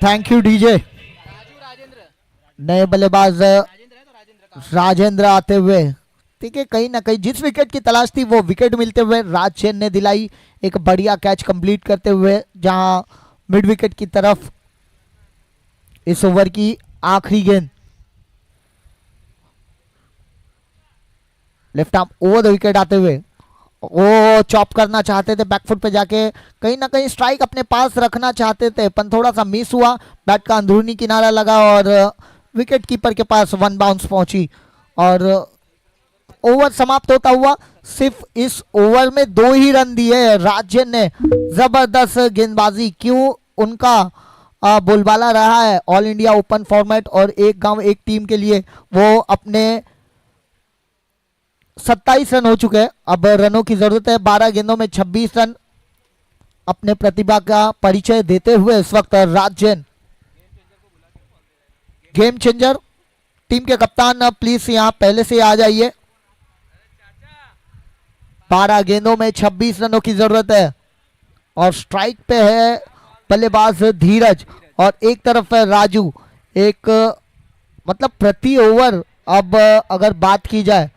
थैंक यू डीजे। नए बल्लेबाज राजेंद्र आते हुए, ठीक है, कहीं ना कहीं जिस विकेट की तलाश थी वो विकेट मिलते हुए राजेंद्र ने दिलाई, एक बढ़िया कैच कंप्लीट करते हुए, जहां मिड विकेट की तरफ इस ओवर की आखिरी गेंद left arm over the wicket आते हुए वो चॉप करना चाहते थे, बैकफुट पे जाके कहीं ना कहीं स्ट्राइक अपने पास रखना चाहते थे, पर थोड़ा सा मिस हुआ, बैट का अंदरूनी किनारा लगा और विकेट कीपर के पास वन बाउंस पहुंची और ओवर समाप्त होता हुआ सिर्फ इस ओवर में 2 ही रन दिए राजेंद्र ने। जबरदस्त गेंदबाजी, क्यों उनका बोलबाला रहा है ऑल इंडिया ओपन फॉर्मेट और एक गांव एक टीम के लिए। वो अपने 27 रन हो चुके हैं, अब रनों की जरूरत है। 12 गेंदों में 26 रन अपने प्रतिभा का परिचय देते हुए इस वक्त राजेंद्र गेम चेंजर, टीम के कप्तान प्लीज यहां पहले से आ जाइए। 12 गेंदों में 26 रनों की जरूरत है और स्ट्राइक पे है बल्लेबाज धीरज और एक तरफ है राजू। एक मतलब प्रति ओवर अब अगर बात की जाए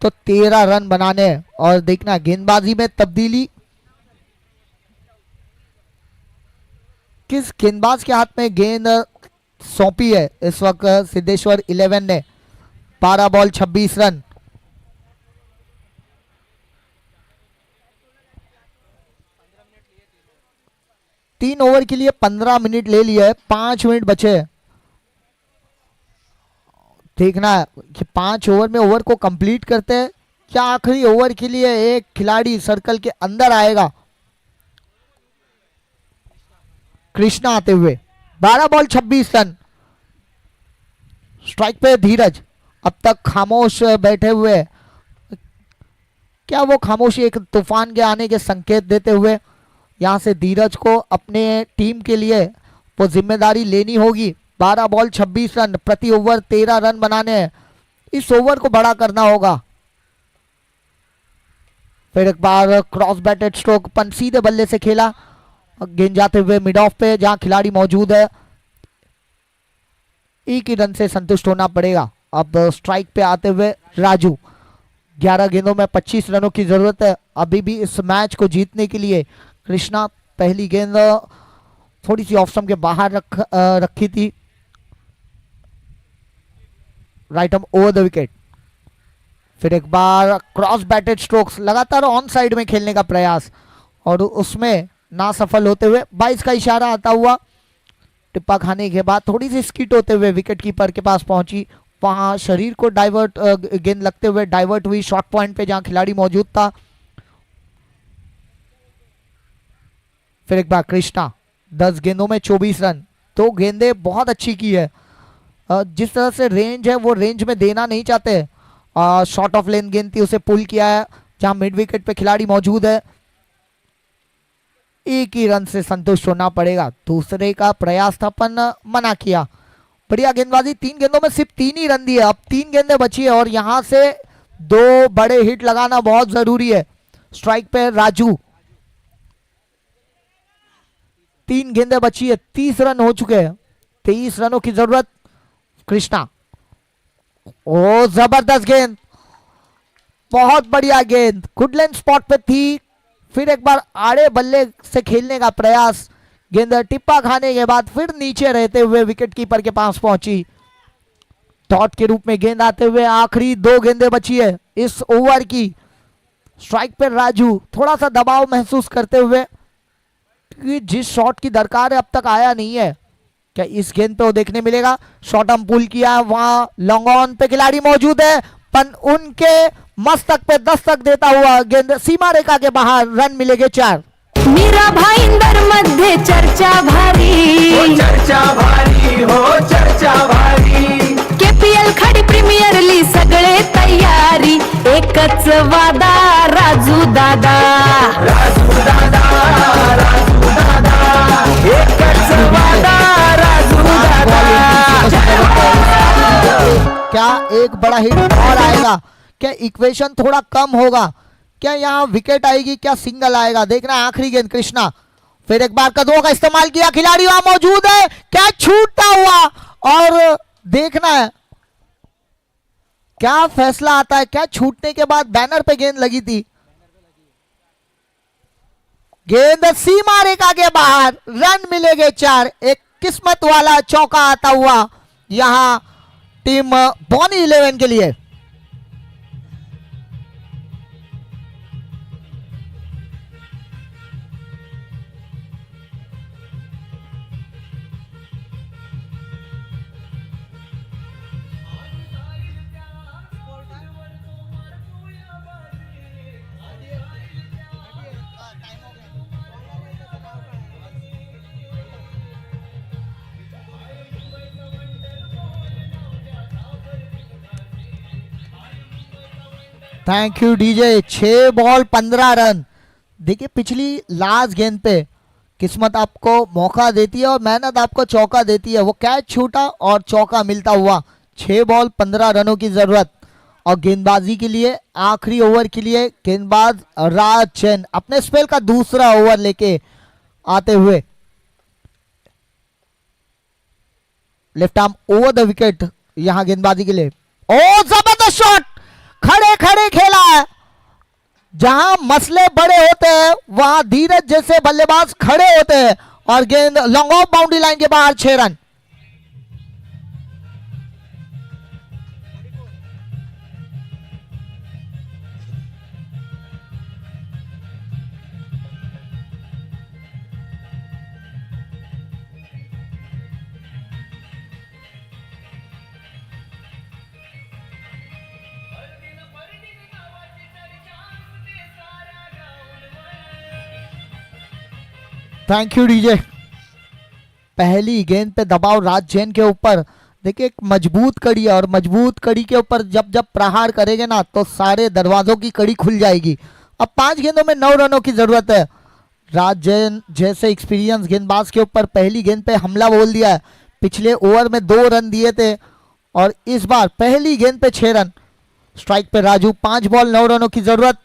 तो 13 रन बनाने और देखना गेंदबाजी में तब्दीली किस गेंदबाज के हाथ में गेंद सौंपी है इस वक्त सिद्धेश्वर 11 ने। 12 बॉल 26 रन। तीन ओवर के लिए 15 मिनट ले लिया है, 5 मिनट बचे। देखना है कि 5 ओवर में ओवर को कंप्लीट करते हैं, क्या आखिरी ओवर के लिए एक खिलाड़ी सर्कल के अंदर आएगा। कृष्णा आते हुए 12 बॉल 26 रन। स्ट्राइक पे धीरज अब तक खामोश बैठे हुए, क्या वो खामोशी एक तूफान के आने के संकेत देते हुए यहां से धीरज को अपने टीम के लिए वो जिम्मेदारी लेनी होगी। 12 बॉल 26 रन, प्रति ओवर 13 रन बनाने हैं, इस ओवर को बड़ा करना होगा। फिर एक बार क्रॉस बैटेड स्ट्रोक, पन सीधे बल्ले से खेला, गेंद जाते हुए मिड ऑफ पे जहां खिलाड़ी मौजूद है, एक ही रन से संतुष्ट होना पड़ेगा। अब स्ट्राइक पे आते हुए राजू, 11 गेंदों में 25 रनों की जरूरत है अभी भी इस मैच को जीतने के लिए। कृष्णा पहली गेंद थोड़ी सी ऑफ स्टंप के बाहर रखी थी, right arm over the wicket. फिर एक बार क्रॉस बैटेड स्ट्रोक्स, लगातार ऑन साइड में खेलने का प्रयास और उसमें ना सफल होते हुए 22 का इशारा आता हुआ, टिप्पा खाने के बाद थोड़ी सी स्किट होते हुए विकेट कीपर के पास पहुंची, वहां शरीर को डाइवर्ट गेंद लगते हुए डाइवर्ट हुई शॉर्ट पॉइंट पे जहां खिलाड़ी मौजूद था। फिर एक बार कृष्णा 10 गेंदों में 24 रन, 2 गेंदें बहुत अच्छी की है। जिस तरह से रेंज है वो रेंज में देना नहीं चाहते, शॉर्ट ऑफ लेन गेंद थी, उसे पुल किया है जहां मिड विकेट पे खिलाड़ी मौजूद है, एक ही रन से संतुष्ट होना पड़ेगा। दूसरे का प्रयास था पन मना किया। बढ़िया गेंदबाजी, 3 गेंदों में सिर्फ 3 ही रन दिए, अब 3 गेंदें बची है और यहां से 2 बड़े हिट लगाना बहुत जरूरी है। स्ट्राइक पे राजू, 3 गेंदें बची है, 30 रन हो चुके हैं, 23 रनों की जरूरत। कृष्णा, ओ जबरदस्त गेंद, बहुत बढ़िया गेंद, गुड लेंथ स्पॉट पे थी। फिर एक बार आड़े बल्ले से खेलने का प्रयास, गेंद टिप्पा खाने के बाद फिर नीचे रहते हुए विकेट कीपर के पास पहुंची। डॉट के रूप में गेंद आते हुए आखिरी 2 गेंदें बची है इस ओवर की। स्ट्राइक पर राजू थोड़ा सा दबाव महसूस करते हुए, कि जिस शॉट की दरकार है अब तक आया नहीं है, क्या इस गेंद पे वो देखने मिलेगा। शॉर्ट हम पुल किया, वहां लॉन्ग ऑन पे खिलाड़ी मौजूद है, पर उनके मस्तक पे दस्तक देता हुआ गेंद सीमा रेखा के बाहर, रन मिलेंगे 4।
मीरा भाईंदर मध्ये चर्चा भारी,
चर्चा भारी हो चर्चा भारी,
केपीएल खडी प्रीमियर ली सगळे तयारी, एकच वादा राजू दादा,
राजू दादा, राजू दादा, एकच वादा राजू दादा।
क्या एक बड़ा हिट और आएगा, क्या इक्वेशन थोड़ा कम होगा, क्या यहाँ विकेट आएगी, क्या सिंगल आएगा। देखना आखिरी गेंद कृष्णा, फिर एक बार कदमों का इस्तेमाल किया, खिलाड़ी वहां मौजूद है, कैच छूटता हुआ और देखना है क्या फैसला आता है। कैच छूटने के बाद बैनर पे गेंद लगी थी, गेंद सीमा रेखा के बाहर, रन मिलेंगे 4। एक किस्मत वाला चौका आता हुआ यहां टीम बॉनी 11 के लिए। Thank you DJ. 6 ball 15 run. देखिए पिछली लास्ट गेंद पे किस्मत आपको मौका देती है और मेहनत आपको चौका देती है। वो कैच छूटा और चौका मिलता हुआ। 6 बॉल 15 रनों की जरूरत और गेंदबाजी के लिए आखिरी ओवर के लिए गेंदबाज राज जैन अपने स्पेल का दूसरा ओवर लेके आते हुए left arm over the wicket यहां गेंदबाजी के लिए। ओ जबरदस्त शॉट, खड़े खड़े खेला है। जहां मसले बड़े होते हैं वहां धीरज जैसे बल्लेबाज खड़े होते हैं और गेंद लॉन्ग ऑफ बाउंड्री लाइन के बाहर 6 रन। Thank you DJ. पहली गेंद पे दबाव राज जैन के ऊपर। देखिए एक मजबूत कड़ी है और मजबूत कड़ी के ऊपर जब जब प्रहार करेंगे ना तो सारे दरवाजों की कड़ी खुल जाएगी। अब 5 गेंदों में 9 रनों की जरूरत है। राज जैन जैसे एक्सपीरियंस गेंदबाज के ऊपर पहली गेंद पे हमला बोल दिया है। पिछले ओवर में 2 रन दिए थे और इस बार पहली गेंद पे 6 रन। स्ट्राइक पे राजू। 5 बॉल 9 रनों की जरूरत।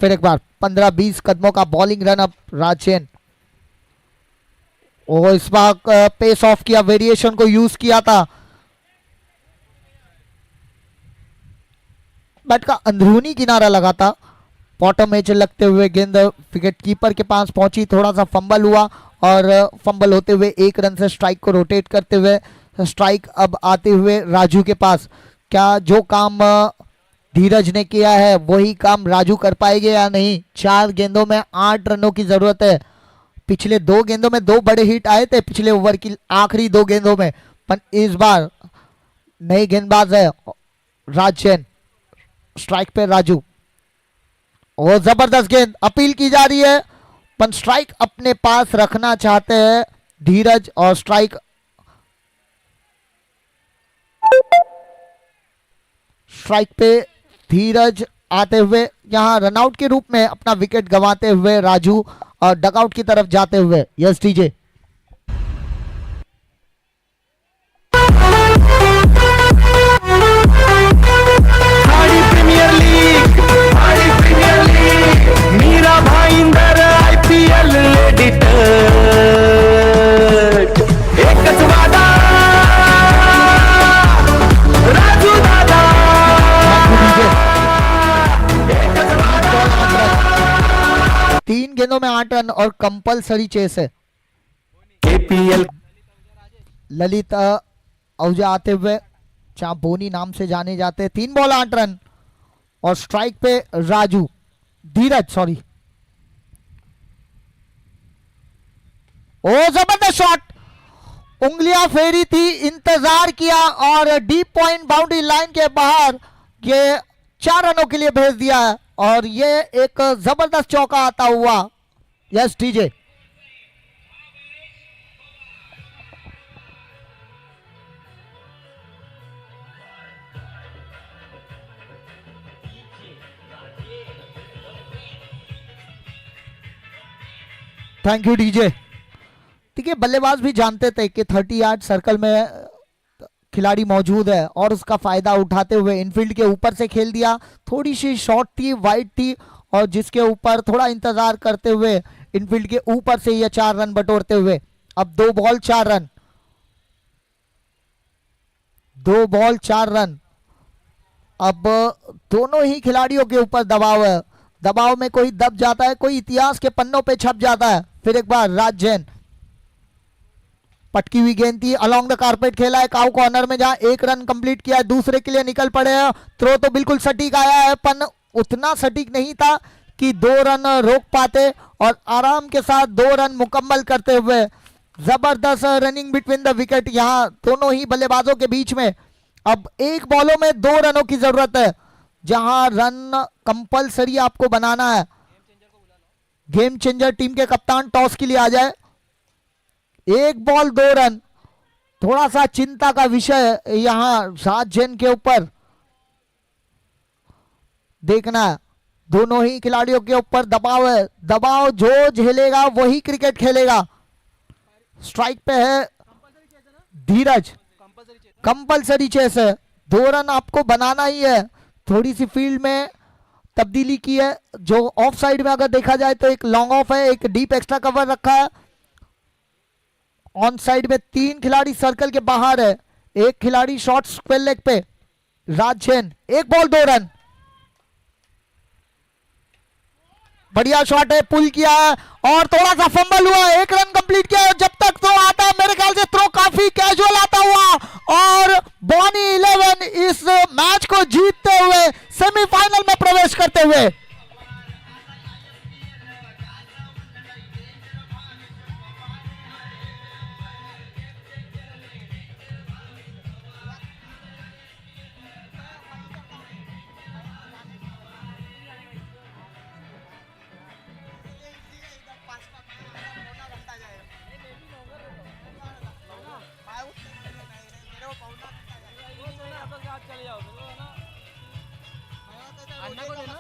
फिर एक बार 15-20 कदमों का बॉलिंग रन अप राज जैन। और इस बार पेस ऑफ किया, वेरिएशन को यूज किया था। बैट का अंदरूनी किनारा लगा था। बॉटम एज लगते हुए गेंद विकेट कीपर के पास पहुंची। थोड़ा सा फंबल हुआ और फंबल होते हुए 1 रन से स्ट्राइक को रोटेट करते हुए स्ट्राइक अब आते हुए राजू के पास। क्या जो काम धीरज ने किया है वही काम राजू कर पाएंगे या नहीं। 4 गेंदों में 8 रनों की जरूरत है। पिछले 2 गेंदों में 2 बड़े हिट आए थे पिछले ओवर की आखिरी 2 गेंदों में, पर इस बार नई गेंदबाज है राज जैन। स्ट्राइक पे राजू और जबरदस्त गेंद। अपील की जा रही है पर स्ट्राइक अपने पास रखना चाहते हैं धीरज और स्ट्राइक पे धीरज आते हुए यहां रनआउट के रूप में अपना विकेट गंवाते हुए राजू और डगआउट की तरफ जाते हुए। Yes DJ.
Premier league Mira Bhayandar IPL editor. एकच वादा राजू दादा।
3 गेंदों में 8 रन और कंपलसरी चेस है।
KPL
ललित आहूजा आते हुए जहां बोनी नाम से जाने जाते हैं। 3 बॉल 8 रन और स्ट्राइक पे राजू धीरज सॉरी। ओ जबरदस्त शॉट, उंगलियां फेरी थी, इंतजार किया और डीप पॉइंट बाउंड्री लाइन के बाहर ये 4 रनों के लिए भेज दिया है और ये एक जबरदस्त चौका आता हुआ। Yes DJ. Thank you DJ. देखिए बल्लेबाज भी जानते थे कि 30 यार्ड सर्कल में खिलाड़ी मौजूद है और उसका फायदा उठाते हुए इनफील्ड के ऊपर से खेल दिया। थोड़ी सी शॉर्ट थी, वाइड थी और जिसके ऊपर थोड़ा इंतजार करते हुए इनफील्ड के ऊपर से ये 4 रन बटोरते हुए। अब 2 बॉल 4 रन, 2 बॉल 4 रन। अब दोनों ही खिलाड़ियों के ऊपर दबाव है, दबाव में कोई दब जाता है, कोई इतिहास के पन्नों पे छप जाता है। फिर एक बार राज जैन, पटकी हुई गेंद थी, अलोंग द कारपेट खेला है काउ कॉर्नर में, जहां 1 रन कंप्लीट किया है, दूसरे के लिए निकल पड़े हैं। थ्रो तो बिल्कुल सटीक आया है, पर उतना सटीक नहीं था कि 2 रन रोक पाते, और आराम के साथ 2 रन मुकम्मल करते हुए जबरदस्त रनिंग बिटवीन द विकेट यहां दोनों ही बल्लेबाजों के बीच में। अब 1 बॉलों में 2 रनों की जरूरत है, जहां रन कंपलसरी आपको बनाना है। गेम चेंजर टीम के कप्तान टॉस के लिए आ जाए। 1 बॉल 2 रन, थोड़ा सा चिंता का विषय यहां राज जैन के ऊपर देखना है। दोनों ही खिलाड़ियों के ऊपर दबाव है, दबाव जो झेलेगा वही क्रिकेट खेलेगा। स्ट्राइक पे है धीरज, कंपलसरी चेस है, 2 रन आपको बनाना ही है। थोड़ी सी फील्ड में तब्दीली की है, जो ऑफ साइड में अगर देखा जाए तो एक लॉन्ग ऑफ है, एक डीप एक्स्ट्रा कवर रखा है। ऑन साइड में 3 खिलाड़ी सर्कल के बाहर है, 1 खिलाड़ी शॉर्ट स्क्वेयर लेग पे। राज जैन 1 बॉल 2 रन, बढ़िया शॉट है, पुल किया है और थोड़ा सा फंबल हुआ, 1 रन कंप्लीट किया। जब तक थ्रो आता है मेरे ख्याल से थ्रो काफी कैजुअल आता हुआ, और बॉनी 11 इस मैच को जीतते हुए सेमीफाइनल में प्रवेश करते हुए।
अन्ना को लेना